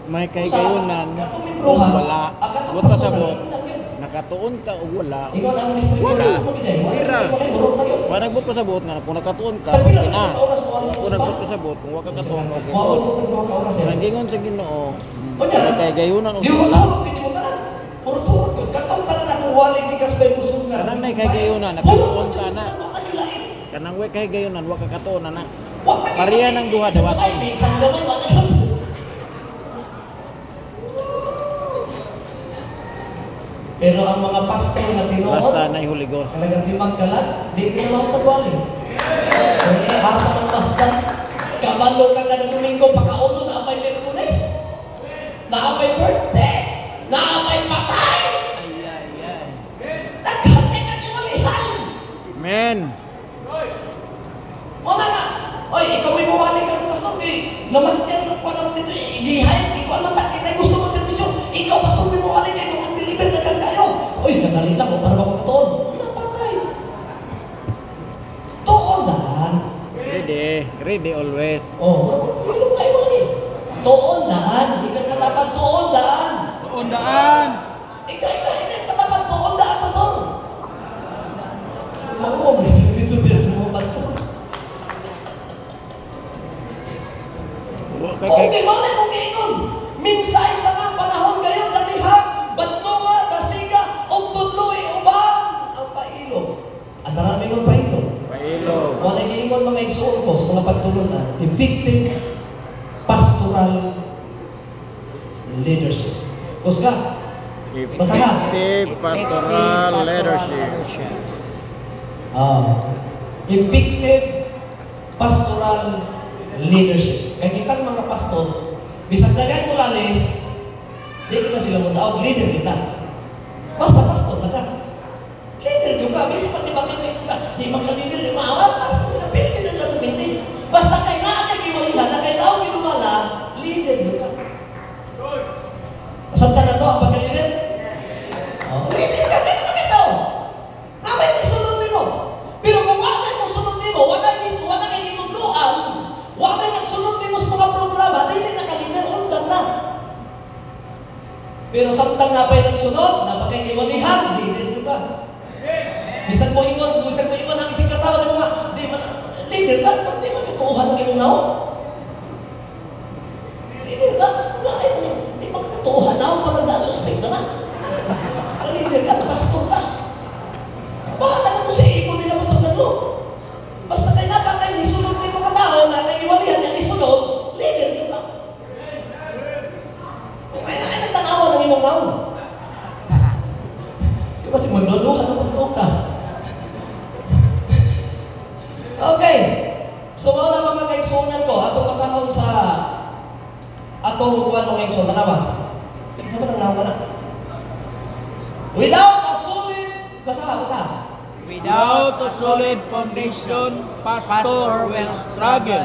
Speaker 4: may kahigayunan
Speaker 1: Kung
Speaker 4: wala. Buot ka sabot. Nakatuon ka o wala.
Speaker 1: ikaw na ang distributor
Speaker 4: Wala.
Speaker 1: sa mga ginawa.
Speaker 4: Tira.
Speaker 1: Wala.
Speaker 4: Kung nagbot ka sabot nga, kung nakatuon ka, okay na. Kung nagbot ka sabot, kung waka katuon, okay po. Ang gingon sa Ginoo, may kahigayunan o wala. Kanang may kahigayunan, nakatuon ka na. Kanang way kahigayunan, waka katuon na. Pareha ng duha dawaton.
Speaker 1: Pero ang mga pastor na tinuod,
Speaker 4: Basta na Holy Ghost.
Speaker 1: talagang limang kalat, di ka naman pagwali. Kaya asa ng mahdan, kabalo ka kada Domingo, pagkaulo na apay Merkunes, na apay birthday, na apay patay, nagkante ka kiwalihan.
Speaker 4: Amen.
Speaker 1: Muna nga, oy, ikaw may mawali ka ng pastor, naman yan, parang nito, igihay, ikaw ang matakit, gusto mo servisyo, ikaw pastor may mawali kayo, mga biliban na kang kayo. Oy, kanalin lang, para ba ko katoon? Wala patay. Toon daan.
Speaker 4: Ready always.
Speaker 1: Oh, ilong kayo mo lagi. Toon daan. Ikan katapan, toon daan.
Speaker 3: Doon daan.
Speaker 1: Ikan katapan, toon daan, pastor. Makuha, bilis mo, pastor. Okay, mali mong giingon. Minsay sa ang panahon kayo, daniha, batlunga, dasiga, og tudloy, uban, ang pailog. Ang darami ng pailog.
Speaker 4: Pailog.
Speaker 1: Wala giingon mga igsoon ko sa mga pagtulunan, effective pastoral leadership. Kusga, basa ka.
Speaker 4: Effective pastoral leadership.
Speaker 1: Effective pastoral leadership. Kaya kitang mga pastor, bisag dagay mo lalis, di kita sila mo tawag, leader kita. Basta pastor na ka. Leader juga, bisa pati bakit di maka-leader, di maawa, pinapilin na sila tumintin. Basta kay naanay kiwalihan, na kay tao kinumala, leader juga. Masabta na to ang pagka-leader? Leader ka, kaya naman ito. Namay ni sunod mo. Pero kung wala mo sunod mo, wala kayo itutluan, wala kayo nagsunod mo sa mga programa, hindi naka-leader, undan na. Pero samtang napay nagsunod, napakaiwalihan, leader juga. Bisan mo ingon ang isang katawan ng mga, di man, leader ka, di man ito katuuhan ng imong naon? Leader ka? Hindi makakatuuhan naon pa lang daan suspect naman. Ang leader ka, pastor ka. Bahala na kung sa iko nila mo sa galo. Basta kayo napakay, nisunod mo yung mga tao na nag-iwalihan na nisunod, leader nyo ka. Kaya na kayo nagtanawa ng imong naon. Kasi magdodohan na magdoon ka. Okay. So, mga mga kaigsunan ko, atong pasahon sa atong kuwan ng kaigsunan. Tanawa. Isa ba nang nawa na? Without a solid, basa.
Speaker 3: Without a solid foundation, pastor will struggle.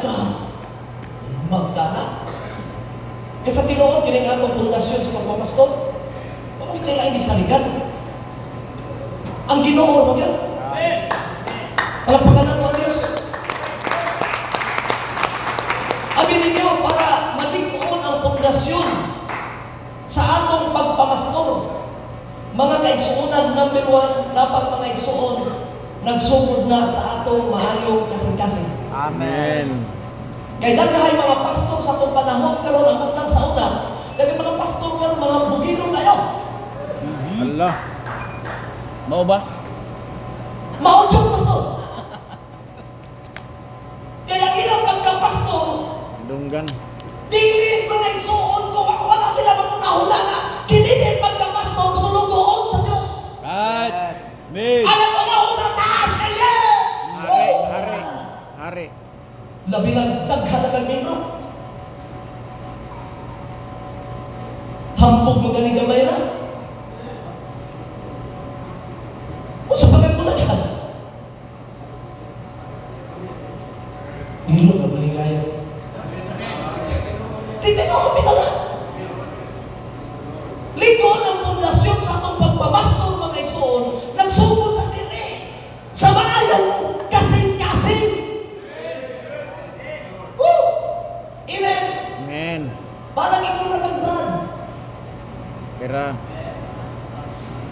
Speaker 1: Magdana. Kasi sa tinuod, kining atong pundasyon sa pagpapastor, bakit nila hindi saligan? Ang Ginoo mo yan. Palakpakan nato ang Diyos. Amin ninyo para malikon ang pundasyon sa atong pagpamastor. Mga kaigsuonan, number 1, dapat mga igsuon, nagsugod na sa atong maayong kasing-kasing.
Speaker 4: Amen.
Speaker 1: Kaya daghay mga pastor sa atong panahon karon ang lang sa una. Daghay mga pastor karon mga bugiro kayo.
Speaker 4: Allah.
Speaker 3: Mau ba?
Speaker 1: Maudyon pastor. Kaya ilang pagka-pastor,
Speaker 4: Dunggan.
Speaker 1: dili mga igsuon ko, wala sila magkakahula na kininin pagka-pastor, sulong doon sa Diyos.
Speaker 3: Right. Amen.
Speaker 1: Alam mo na unang taas na yes!
Speaker 4: Hari.
Speaker 1: Labi ng daghanagang membro. Hambog mo ganing gamay na. O sa pagkakulaghan. Ilog ang maligaya. Dito ko kapitala. Likod ang pundasyon sa atong pagpamastor mga igsoon, nagsugod ang diri sa maayong kasing-kasing. Woo! Amen!
Speaker 4: Amen.
Speaker 1: Parang ikaw na kag-brand.
Speaker 4: Kira.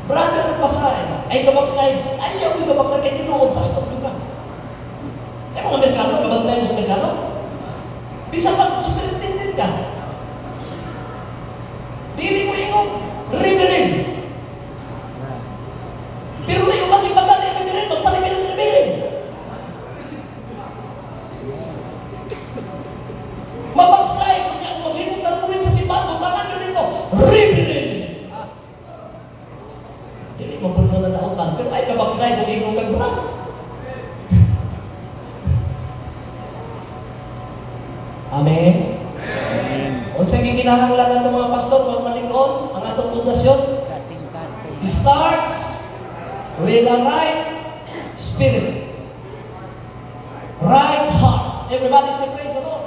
Speaker 1: Brother ng pasahe, ay kabakslide. Ayaw ko kabakslide, kaya tinuod, pastor ka. Eh mga Amerikano, kabantay mo sa Amerikano? Bisa pag superintendent ka. Dili mo yung reverend. Pero may umang ibaga na yung reverend, magpalimin. Mabakslide, kung niya maghimutan mo rin sa simbahan, maglaman nyo nito, reverend. Dili mo po na nautan, pero ay kabakslide, kung inong kag-brand. Amen.
Speaker 4: Amen.
Speaker 1: Unsay gikinahanglan ng mga pastor mga malig-on ang atong pundasyon?
Speaker 2: Kasing-kasing.
Speaker 1: Starts with a right spirit. Right heart. Everybody say praise the Lord.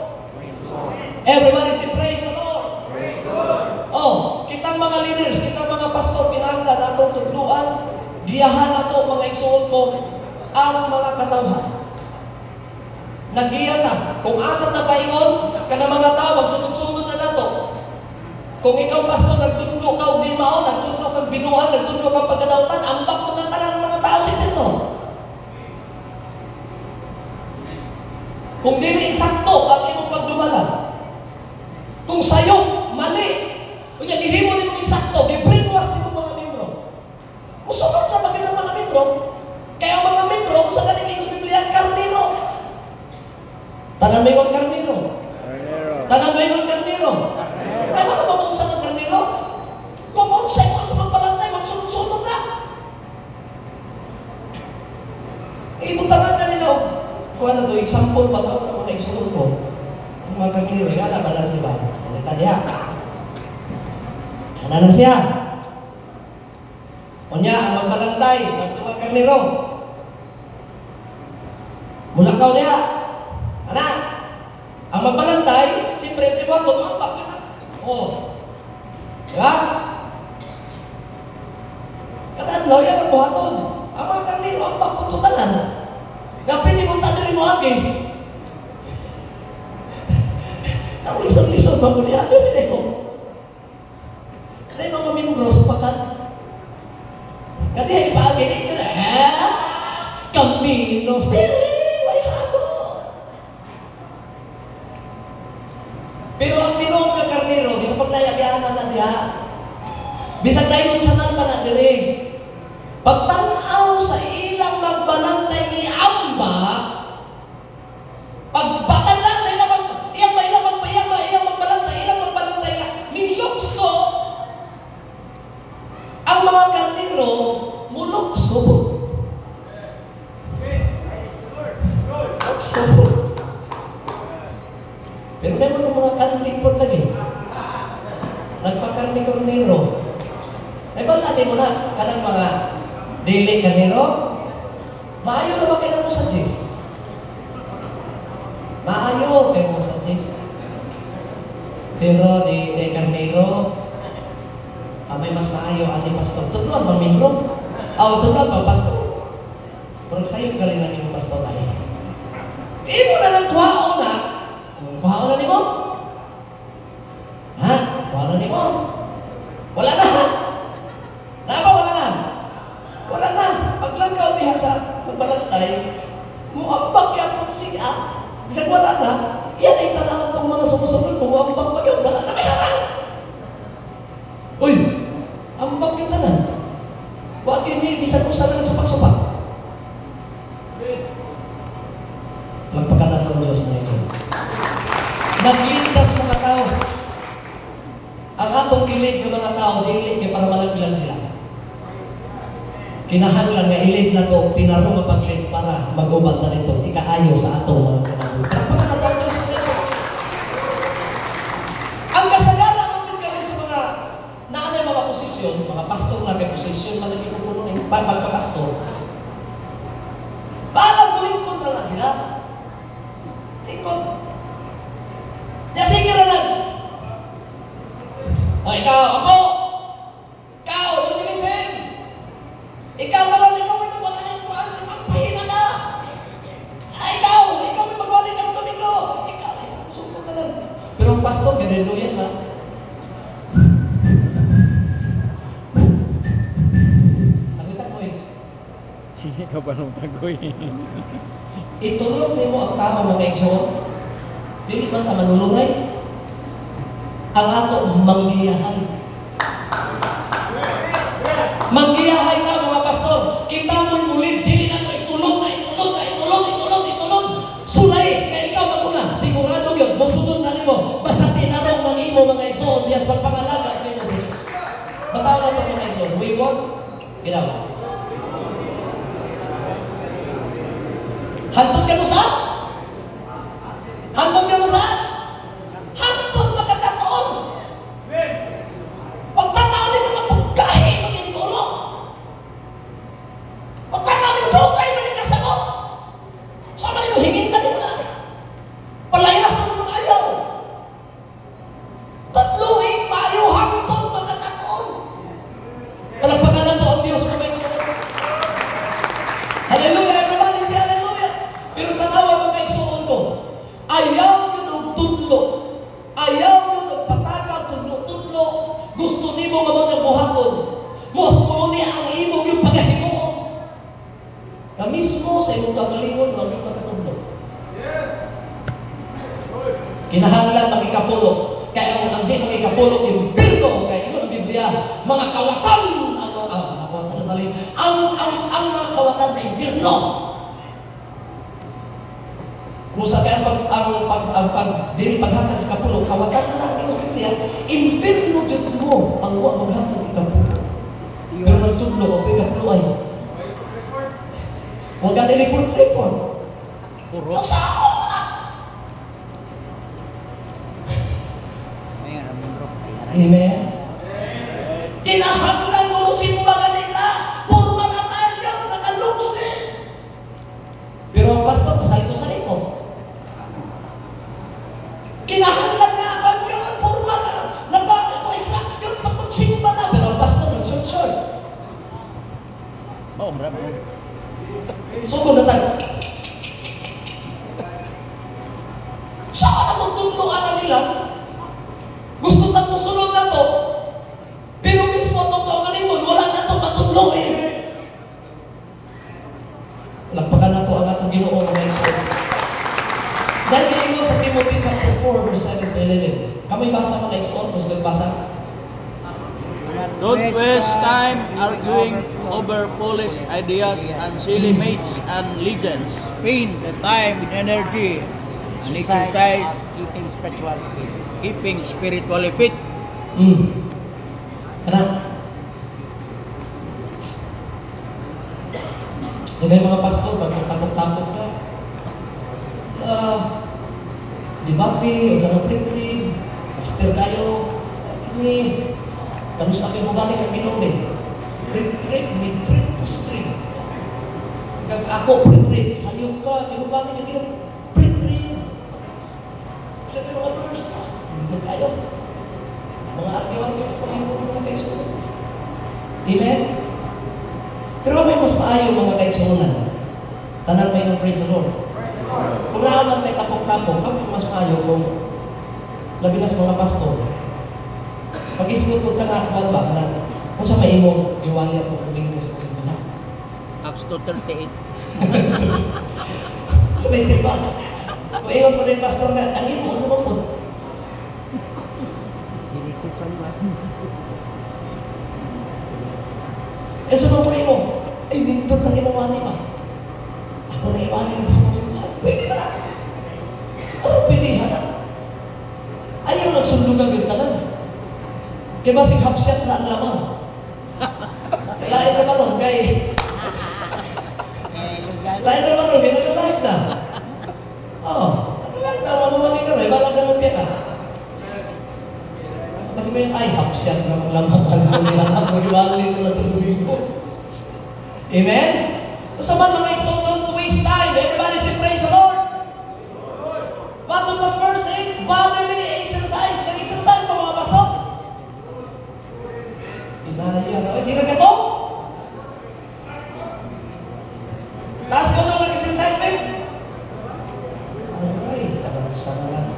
Speaker 1: Everybody say praise the Lord. Oh, kitang mga leaders, kitang mga pastor, kinahanglan atong tudluan, giyahan nato mga igsuon ko ang mga katawhan. Nagiya na. Kung asa na paingon, kana mga tao, sunod-sunod na nato. Kung ikaw pastor, nagtudlo ka, hindi mao, nagtudlo kang binuhan, nagtudlo kang pagkadautan, ambak mo ng tanan ng mga tao sa Pino. Kung dili insakto ang imong pagdumala, kung sayo, mali, kung yan, ihimo ni mong insakto, i-brainwash ni mong mga membro. Musunod na bagay ng mga membro, kaya ang mga membro, kung sa galing sa Biblia, karnero. Tanan may mga karnero. Tanan may mga karnero. Ay, wala ba maunsa ng karnero? Kung unsay mo sa magbalantay, magsunod-sunod na. Ibutangan ka nila. Kung ano to, example pa sa mga igsuon ko. Ang mga karnero, gana ba na sila? Alita niya. Ano na siya? O niya, ang magbalantay, mga karnero. Mulakaw niya. Ana, ang magbalantay, siyempre, si Juan, tumambak na. Oo. Diba? Katadlaw yan ang buhaton. Ang mga karnero, ang pagpututanan. Gapin ni mong tadiri mo agi. Ako lison-lison, mabulihan yun rin ito. Kaya yung mga minugros, pakan. Kasi ipaagi nito na, Camino, stili, may hato. niya. Bisag dayon sa nan pa na diri. Pagtanaw sa ilang magbalantay ni Amba, pagbatan na sa ilang magbalantay nga, nilukso ang mga karnero, mulukso. Lukso. Pero meron ng mga karnipod lagi. Nagpakarni-karnero. Ay ba natin mo na, kanang mga dili karnero? Maayo na ba kayo mo sa Diyos? Maayo kayo mo sa Diyos. Pero di karnero, may mas maayo ani pastor. Tuduan bang membro? Tuduan bang pastor? Pero sa'yo galing na yung pastor ay. Imo na lang kuhao na. Kuhao na ni mo? Ha? Kuhao na ni mo? Wala na ha? Wala na? Wala na. Paglangkaw niya sa pagbalantay, muambak yan kung siya. Bisag wala na, yan ay tanaw itong mga sumusunod kung muambak pa yun. Wala na may harang. Uy! Ambak kita na. Huwag yun eh, bisag ko sa lang supak-supak. Magpakanan ng Diyos na ito. Naglintas mga tao. Ang atong kilig ng mga tao, dilig kaya para malaglag sila. Kinahanglan nga ilig na to, tinaro nga paglig para mag-ubat na nito. Ikaayo sa atong mga kinahanglan. Magpakanan ng Diyos na ito. Ang kasagara mo din kayo sa mga naanay mga posisyon, mga pastor na kay posisyon, malagay ko puno ng pagkapastor. Parang lingkod na lang sila. Lingkod. Sige na lang. O ikaw, ako! Ikaw, utilisin! Ikaw maroon, ikaw may magwalanin ko ang sipampahin na! Ikaw may magwalanin ka ng domingo! Ikaw, sukot na lang. Pero ang pastor, ganito yan ha. Tagoy-tagoy.
Speaker 4: Sige ka pa nung tagoy.
Speaker 1: Itulog mo ang tao mga igsoon. Dili man ka manulungay. Ang ato manggiyahay. Manggiyahay ka mga pastor. Kita mo ulit, dili na ito itulog. Sulay, kaya ikaw maguna. Sigurado yun, musunod na nimo. Basta tinarong ng imo mga igsoon, diyas pagpangalaga nimo sa Diyos. Basta na ito mga igsoon. We want, ginawa. Hantod ka mo sa? Hantod ka mo sa? Hantod magkatatoon. Pagtanaw din ka mapagkahi magiging-ulo. Pagtanaw din dukay magiging-kasagot. Sama din mo, hingin ka din mo na. Palayasan mo ayaw. Tatluin, maayo, hantod magkatatoon. Palagpagan na ito ang Diyos na may sagot. Hallelujah, everybody, say hallelujah. Pero tanawa mga igsoon ko, ayaw nyo ng tudlo. Ayaw nyo ng patakaw, tudlo-tudlo. Gusto ni mo nga mga buhaton. Mas mauni ang imong yung pagahimo. Na mismo sa imong kagalingon, wag yung kakatudlo. Kinahanglan magikapulo. Kaya ang di magikapulo, impirno. Kaya yun ang Biblia, mga kawatan. Ang mga kawatan na impirno. Musa kaya ang paghatag sa kapulo, kawatan na lang ng Biblia, impirno dito mo ang maghatag ng kapulo. Pero nagtudlo, okay kapulo ay. Huwag ka nilipon-lipon. Ang saan mo na? Amen. Kinahanglan mo simbaga nila. Purma na tayo, nakalungsli. Pero ang pastor, kasalito-salito. Kinahanglan nga ako yun, purma na. Nagpa-snacks yun, pag-magsimba na. Pero ang pastor, nag-short-short.
Speaker 3: Oh, marami.
Speaker 1: Sugod na tayo. Saan na magtutluan na nila? Gusto na musunod na to. Pero mismo itong kaungalimon, wala na itong matutluin. Lagpakan na to ang atong Ginoo mga igsoon. Dahil ginigod sa Timothy chapter 4 verse 7 to 11. Kami basa mga igsoon, gusto nagbasa?
Speaker 3: Don't waste time arguing over foolish ideas and silly myths and legends. Spend the time and energy and exercise
Speaker 2: keeping spiritual fit.
Speaker 3: keeping spiritually fit.
Speaker 1: Ano? Yung mga pastor, pag takot-takot ka, debate, o sa mga pritri, pastor kayo, ini, kanus aking bubati kang minome, pritri, mitri, pustri. Kag ako, pritri, sayok ka, binubati kang minome, pritri. Sa mga verse, hindi kayo. Mga arkiwan-arkiwan ko pag-ibon mga kaisunan. Amen? Pero may mas maayo mga kaisunan. Tanan may ng praise the Lord. Kung naaman may tapok-tapok, kami mas maayo kung labi na sa mga pastor. Pag-isip ko ka nga, ba? Kung sa may imong iwali at tukuling mo sa mga
Speaker 3: Acts 2:38.
Speaker 1: sa may tiba. Kung ingon po rin pastor na, ang imo sa mga
Speaker 2: Genesis 1:1.
Speaker 1: sa mga mo, ay, nindot ng imong wani ba? Ako na iwani ng sa mga simbahan. Pwede na lang. Ano pwede na? Ayaw nagsundugan yung tanan. Kaya ba hapsyat na ang lamang? Lain na ba ito? Lain na ba ito? May nagkalain na. Oo. Nagkalain na. Manuwali ka rin. Balang naman ka. Kasi may hapsyat na ang lamang. Ano nila ako? Iwali ko na tuloy ko. Amen? So man mga exo, don't waste time. Everybody say praise the Lord. What was verse 8? Bodily exercise. Yung exercise pa mga pastor. Inaya. Ay, sino ka to? Taas ko itong nag-exercise, babe? Ay, tabansa na lang.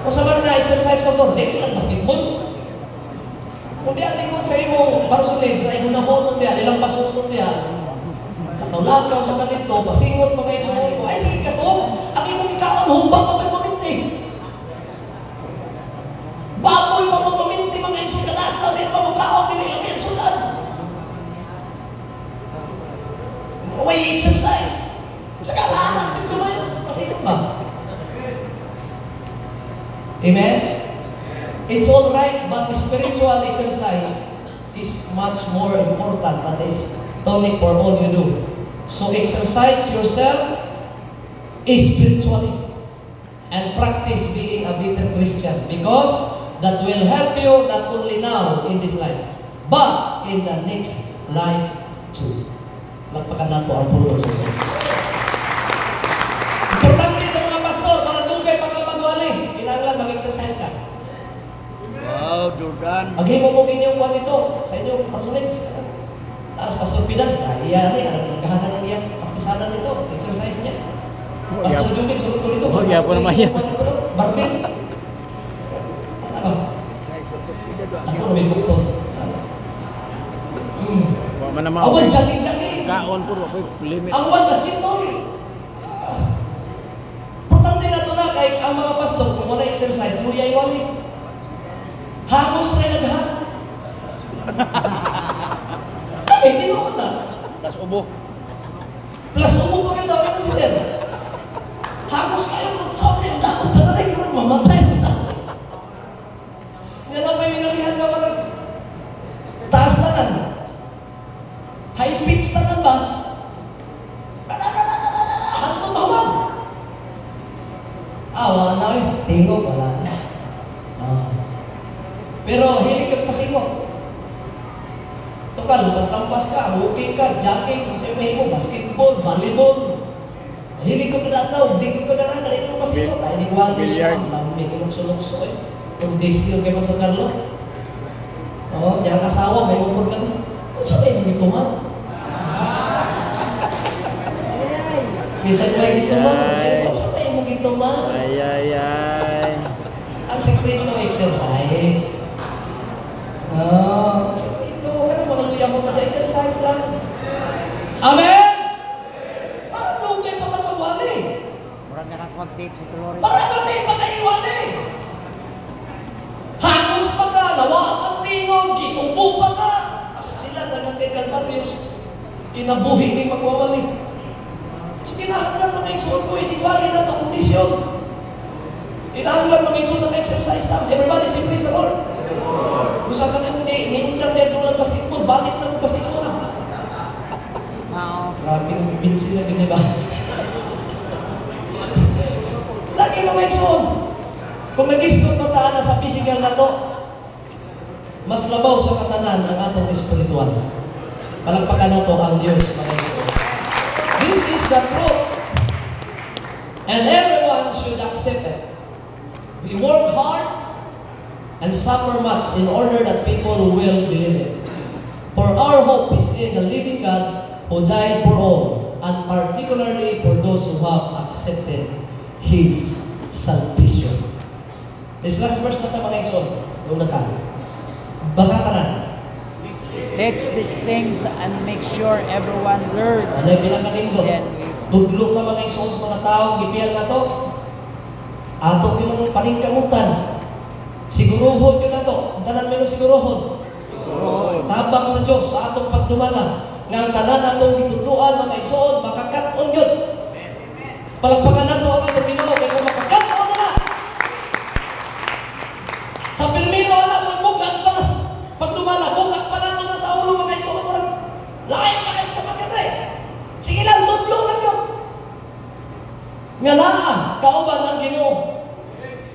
Speaker 1: O sa na exercise, pastor, hindi lang basketball. Kung di ang lingkod sa imong personage, sa imong nahulog niya, ilang pasunod niya, natulakaw sa ganito, pasingot mga exercise ko, ay sige ka to, ang imong ikawan, humbang pa may paminti. Baboy pa mo paminti mga exercise, kanaka, may pamukawang nila ang exercise. Way exercise. Sa kalanan, ito na yun, pasingot ba? Amen? It's all right, but spiritual exercise is much more important than this tonic for all you do. So exercise yourself spiritually and practice being a better Christian because that will help you not only now in this life, but in the next life too. Lagpakan nato ang pulo sa Diyos. Importante sa mga pastor, para doon kayo pagkapagwali, kinanglan mag-exercise ka.
Speaker 3: Wow, Jordan.
Speaker 1: Agay mo mong inyong kuha dito sa inyong personage. Tapos Pastor Pidan, kaya yan, nagkahanan ng iyang partisanan nito, exercise niya. Pastor Jumik, sunod ko dito.
Speaker 4: Oh, po naman yan.
Speaker 1: Barbing. Ano ba?
Speaker 2: Exercise Pastor Pidan ba?
Speaker 1: Ako namin mo ito.
Speaker 4: Wa man naman.
Speaker 1: Awan, jogging.
Speaker 4: Kaon po, wa limit.
Speaker 1: Ang one basketball. Importante na ito na, kahit ang mga pastor, kung wala exercise, muli ay wali. Hamos na naghan. Ay, di mo na.
Speaker 3: Plus ubo.
Speaker 1: Plus ubo pa kayo daw. Ano si Sir? Hamos kayo. Sabi ang dapat na rin yung mamatay. Yan ang may minalihan ka parang taas na nan. High pitch na nan ba? Hantong mawan. Wala na eh. Tingo, wala na. Pero hilig kang pasingo. Ito ka, lupas-lampas ka, walking ka, jogging, kasi may mo, basketball, volleyball. Hilig ko na daw, hindi ko na lang, dali ko pasingo. Kaya hindi ko wala nila, may kinong-sulong-so eh. Kung disyo kayo Pastor Carlo. Oo, yung asawa, may umod ka na. Kung saan may gituman? Bisan may gituman, kung saan may gituman?
Speaker 4: Ay.
Speaker 1: Ang sekreto exercise. Ito, mga luya mo nag-exercise lang. Amen? Para doon kayo patapawali.
Speaker 2: Murag nakakontape si Glory.
Speaker 1: Para doon kayo pataiwali. Hangos pa ka, nawakan ninyo, giubo pa ka. As sila na kay Calvarius, kinabuhi ni magwawali. So kinahanglan mga igsoon ko, itigwali na ito kondisyon. Kinahanglan mga igsoon na exercise time. Everybody say praise the Lord. Gusto ka nang niundang na doon ng basketball, bakit na ng basketball? Grabe ng binsin na giniba. Lagi mga igsoon. Kung nag-istot na taan na sa physical na to, mas labaw sa katanan ang atong espiritual. Palagpakan na to ang Diyos, mga igsoon. This is the truth. And everyone should accept it. We work hard and suffer much in order that people will believe it. For our hope is in the living God who died for all, and particularly for those who have accepted His salvation. This last verse na ito, mga igsoon. Doon na tayo. Basa ka na.
Speaker 2: Teach these things and make sure everyone learn.
Speaker 1: Ano yung pinakalingo? Tudlo ka mga igsoon sa mga taong gipiyal na ito. Ato pinang paningkamutan. Siguruhon yun na ito. Ang tanan mo yung siguruhon. Tabang sa Diyos sa atong pagdumala. Nga ang tanan atong gitudluan mga igsoon, makakaton yun. Palagpakan na ito ang atong Ginoo kaya kung makakaton na. Sa Pilmiro, anak mo, bugat pa na pagdumala, bugat pa na ito sa ulo mga igsoon. Lain pa kayo sa magkate. Sige lang, tudlo lang yun. Nga naa, kauban ng Ginoo.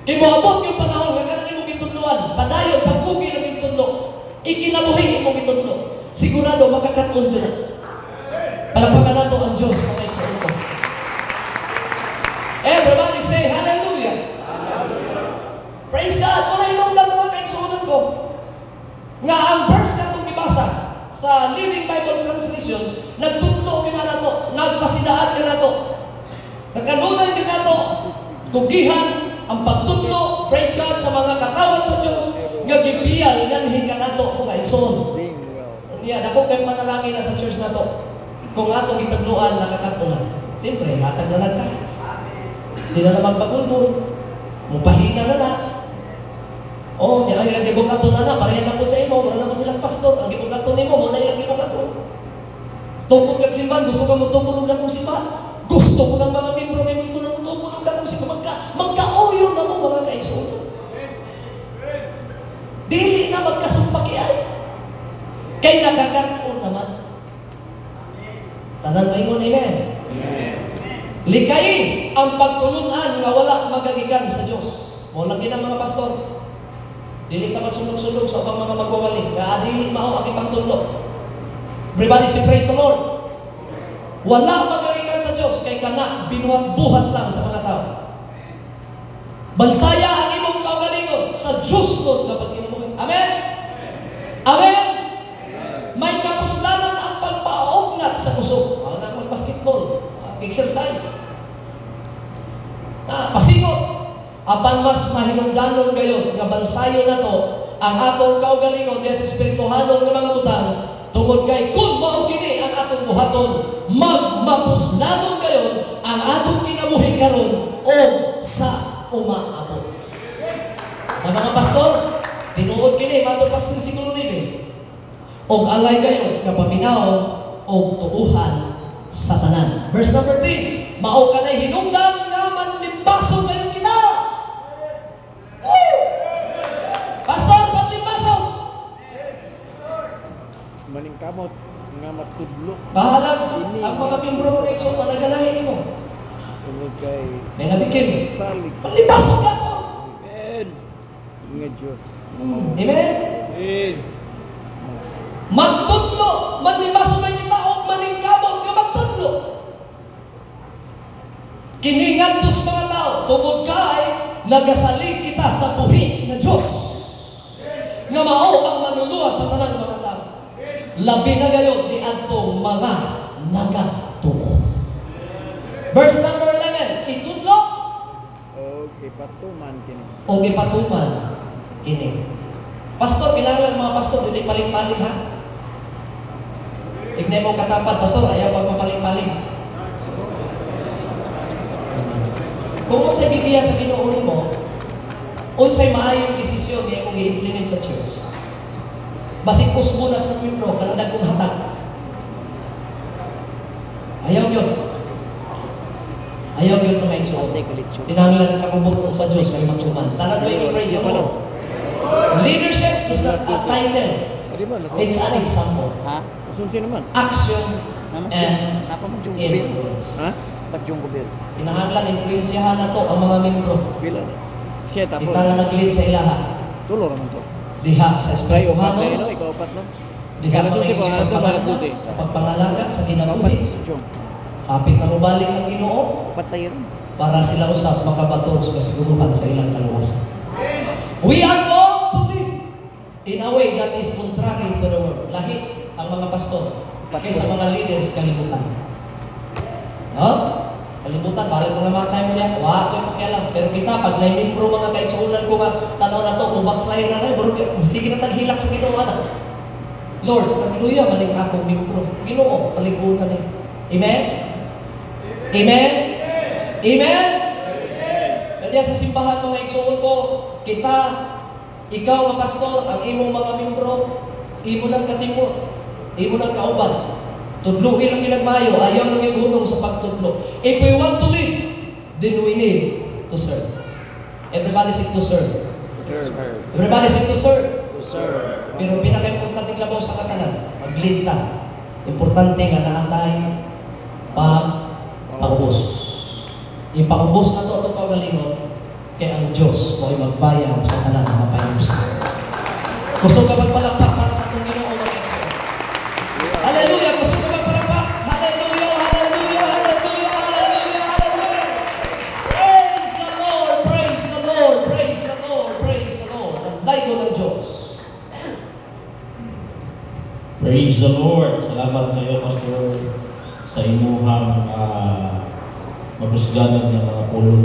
Speaker 1: Kimuabot yung panahon, nga kanang imong gitudluan, padayon, pagkugi ng gitudlo, ikinabuhi imong gitudlo. Sigurado, makakaton doon na. Palagpakan na ito ang Diyos, mga igsoon ko. Everybody say, hallelujah. Praise God. Wala yung mga kaigsunan ko. Nga ang verse na itong ibasa sa Living Bible Translation, nagtutlo ka na ito, nagpasidaan ka na ito. Nagkanunay ka na ito, tugihan ang pagtutlo, praise God, sa mga katawad sa Diyos, nga gipiyal, nganhin ka na ito, mga igsoon. Yan, ako kayo manalangin na sa church na ito. Kung atong itagluan, nakakatunan. Siyempre, hatag na nagkahits. Hindi na naman pagulbul. Mupahina na na. O, di ay gibukaton na na. Parehan na po sa imo. Wala na po silang pastor. Ang gibukaton ni mo, wala ilang gibukaton. Tungkol kag simbahan, gusto ka mo tungkol na kong simbahan. Gusto ko ng mga membro may ito na tungkol na kong simbahan. Magka-oyo na mo mga kaigsunan. Dili na magkasumpaki-ay. Kaya nakakaroon naman. Tanan mo ingon, amen? Likayin ang pagtulungan nga wala magagikan sa Diyos. Mo lagi ng mga pastor. Dili ka magsulog-sulog sa upang mga magwawali. Dili mao ang ipagtulog. Everybody say praise the Lord. Wala magagikan sa Diyos kay kana binuhat-buhat lang sa mga tao. Bansaya ang imong kaugalingon sa Diyos ko dapat kinabuhi. Amen? Amen? May kapuslanan ang pagpaugnat sa kusog. Ang mag-basketball, exercise. Pasigot. Apan mas mahinungdanon kayo nga bansayo na to ang atong kaugalingon sa espirituhanon ng mga butang tungod kay kung mao kini ang atong buhaton magmapuslanon kayo ang atong kinabuhi karon o sa umaabot. Sa mga pastor, tinuod kini matod Pastor siguro nime. Og alay kayo nga paminawon og tuuhan sa tanan. Verse number 3, mao kanay hinungdan nga manlimbason kayo kita. Woo! Pastor, panlimbason.
Speaker 4: Maningkamot nga matudlo.
Speaker 1: Bahalag ang mga membro ng Exxon na naganahin mo.
Speaker 4: Tungod kay
Speaker 1: May nabikin.
Speaker 4: salig
Speaker 1: Panlimbason ka to.
Speaker 3: Amen.
Speaker 4: nga Diyos.
Speaker 1: Amen?
Speaker 3: Amen.
Speaker 1: Magtudlo, manlibason man kita o maningkamot nga magtudlo. Kiningantos mga tao, tungod kay nagasalig kita sa buhi na Diyos. Nga mao ang manuluha sa tanang mga tao. Labi na gayon ni adtong mga nagatuo. Verse number 11, itudlo
Speaker 4: Okay, patuman kini.
Speaker 1: o gipatuman kini. Pastor, kailangan mga pastor, hindi paling-paling ha? Ignay mo katapat, pastor, ayaw pagpapaling-paling. Kung unsay bibiya sa Ginoo mo, unsay maayong desisyon niya kung i-implement sa church. Basig kusmo na sa membro, kanadag kong hatag. Ayaw yun. Ayaw yun mga igsoon. Tinanglan kagubuton sa Diyos may matuman. Tanan may i-praise ako. Leadership is not a title. It's an example.
Speaker 4: Ha? Usunsin naman.
Speaker 1: Action and influence.
Speaker 4: Ha?
Speaker 2: Padyong gobyerno.
Speaker 1: Kinahanglan, influensyahan na to ang mga membro.
Speaker 4: Bila na. Siya tapos.
Speaker 1: Kita na nag-lead sa ilaha.
Speaker 4: Tulo naman to.
Speaker 1: Diha sa
Speaker 4: Ay,
Speaker 1: Espiritu
Speaker 4: upat na
Speaker 1: Santo.
Speaker 4: yun, ikaw upat no?
Speaker 1: Diha
Speaker 4: Kala
Speaker 1: mga
Speaker 4: susi
Speaker 1: Isus
Speaker 4: pa, ano to, para
Speaker 1: pagpangalaga
Speaker 4: susi?
Speaker 1: sa pagpangalaga sa
Speaker 4: Upat,
Speaker 1: kinabuhi.
Speaker 4: Jong.
Speaker 1: Hapit na mabalik ang Ginoo
Speaker 2: Upat tayo rin.
Speaker 1: para sila usap makabaton sa kasiguruhan sa ilang kaluwasan. We are called to live in a way that is contrary to the world. Lahi ang mga pastor kaysa mga leaders kalibutan. No? Kalibutan, balik mga matay mo yan, wako yung pakialam. Pero kita, pag na-impro mga kaigsuunan ko nga, tanaw na to, kung backslide na rin, sige na taghilak sa Ginoo anak. Lord, hallelujah, maling akong impro. Ginoo, paligunan eh. Amen? Amen? Amen? Kaya sa simbahan mga igsuon ko, kita, ikaw mga pastor, ang imong mga membro, imo ng katimor, imo ng kauban. Tudluhin ang ginagmayo, ayaw nang igunong sa pagtudlo. If we want to live, then we need to serve. Everybody say to serve.
Speaker 4: Sir.
Speaker 1: Everybody say to serve.
Speaker 4: Sir.
Speaker 1: Pero pinaka-importante labaw sa katanan, mag-lead ka. Importante nga naatay pag-paubos. Ipaubos na to itong pagalingon, kaya ang Diyos mo ay magbayang sa tanan na mapayubos. Gusto ka magpalakpak para sa itong Ginoo mga ekso. Hallelujah! Gusto ka magpalakpak? Hallelujah! Hallelujah! Hallelujah! Hallelujah! Hallelujah! Praise the Lord! Praise the Lord! Praise the Lord! Praise the Lord! Ang daygo ng Diyos.
Speaker 5: Praise the Lord! Salamat kayo, Pastor, sa imuhang mabusganan ng mga pulong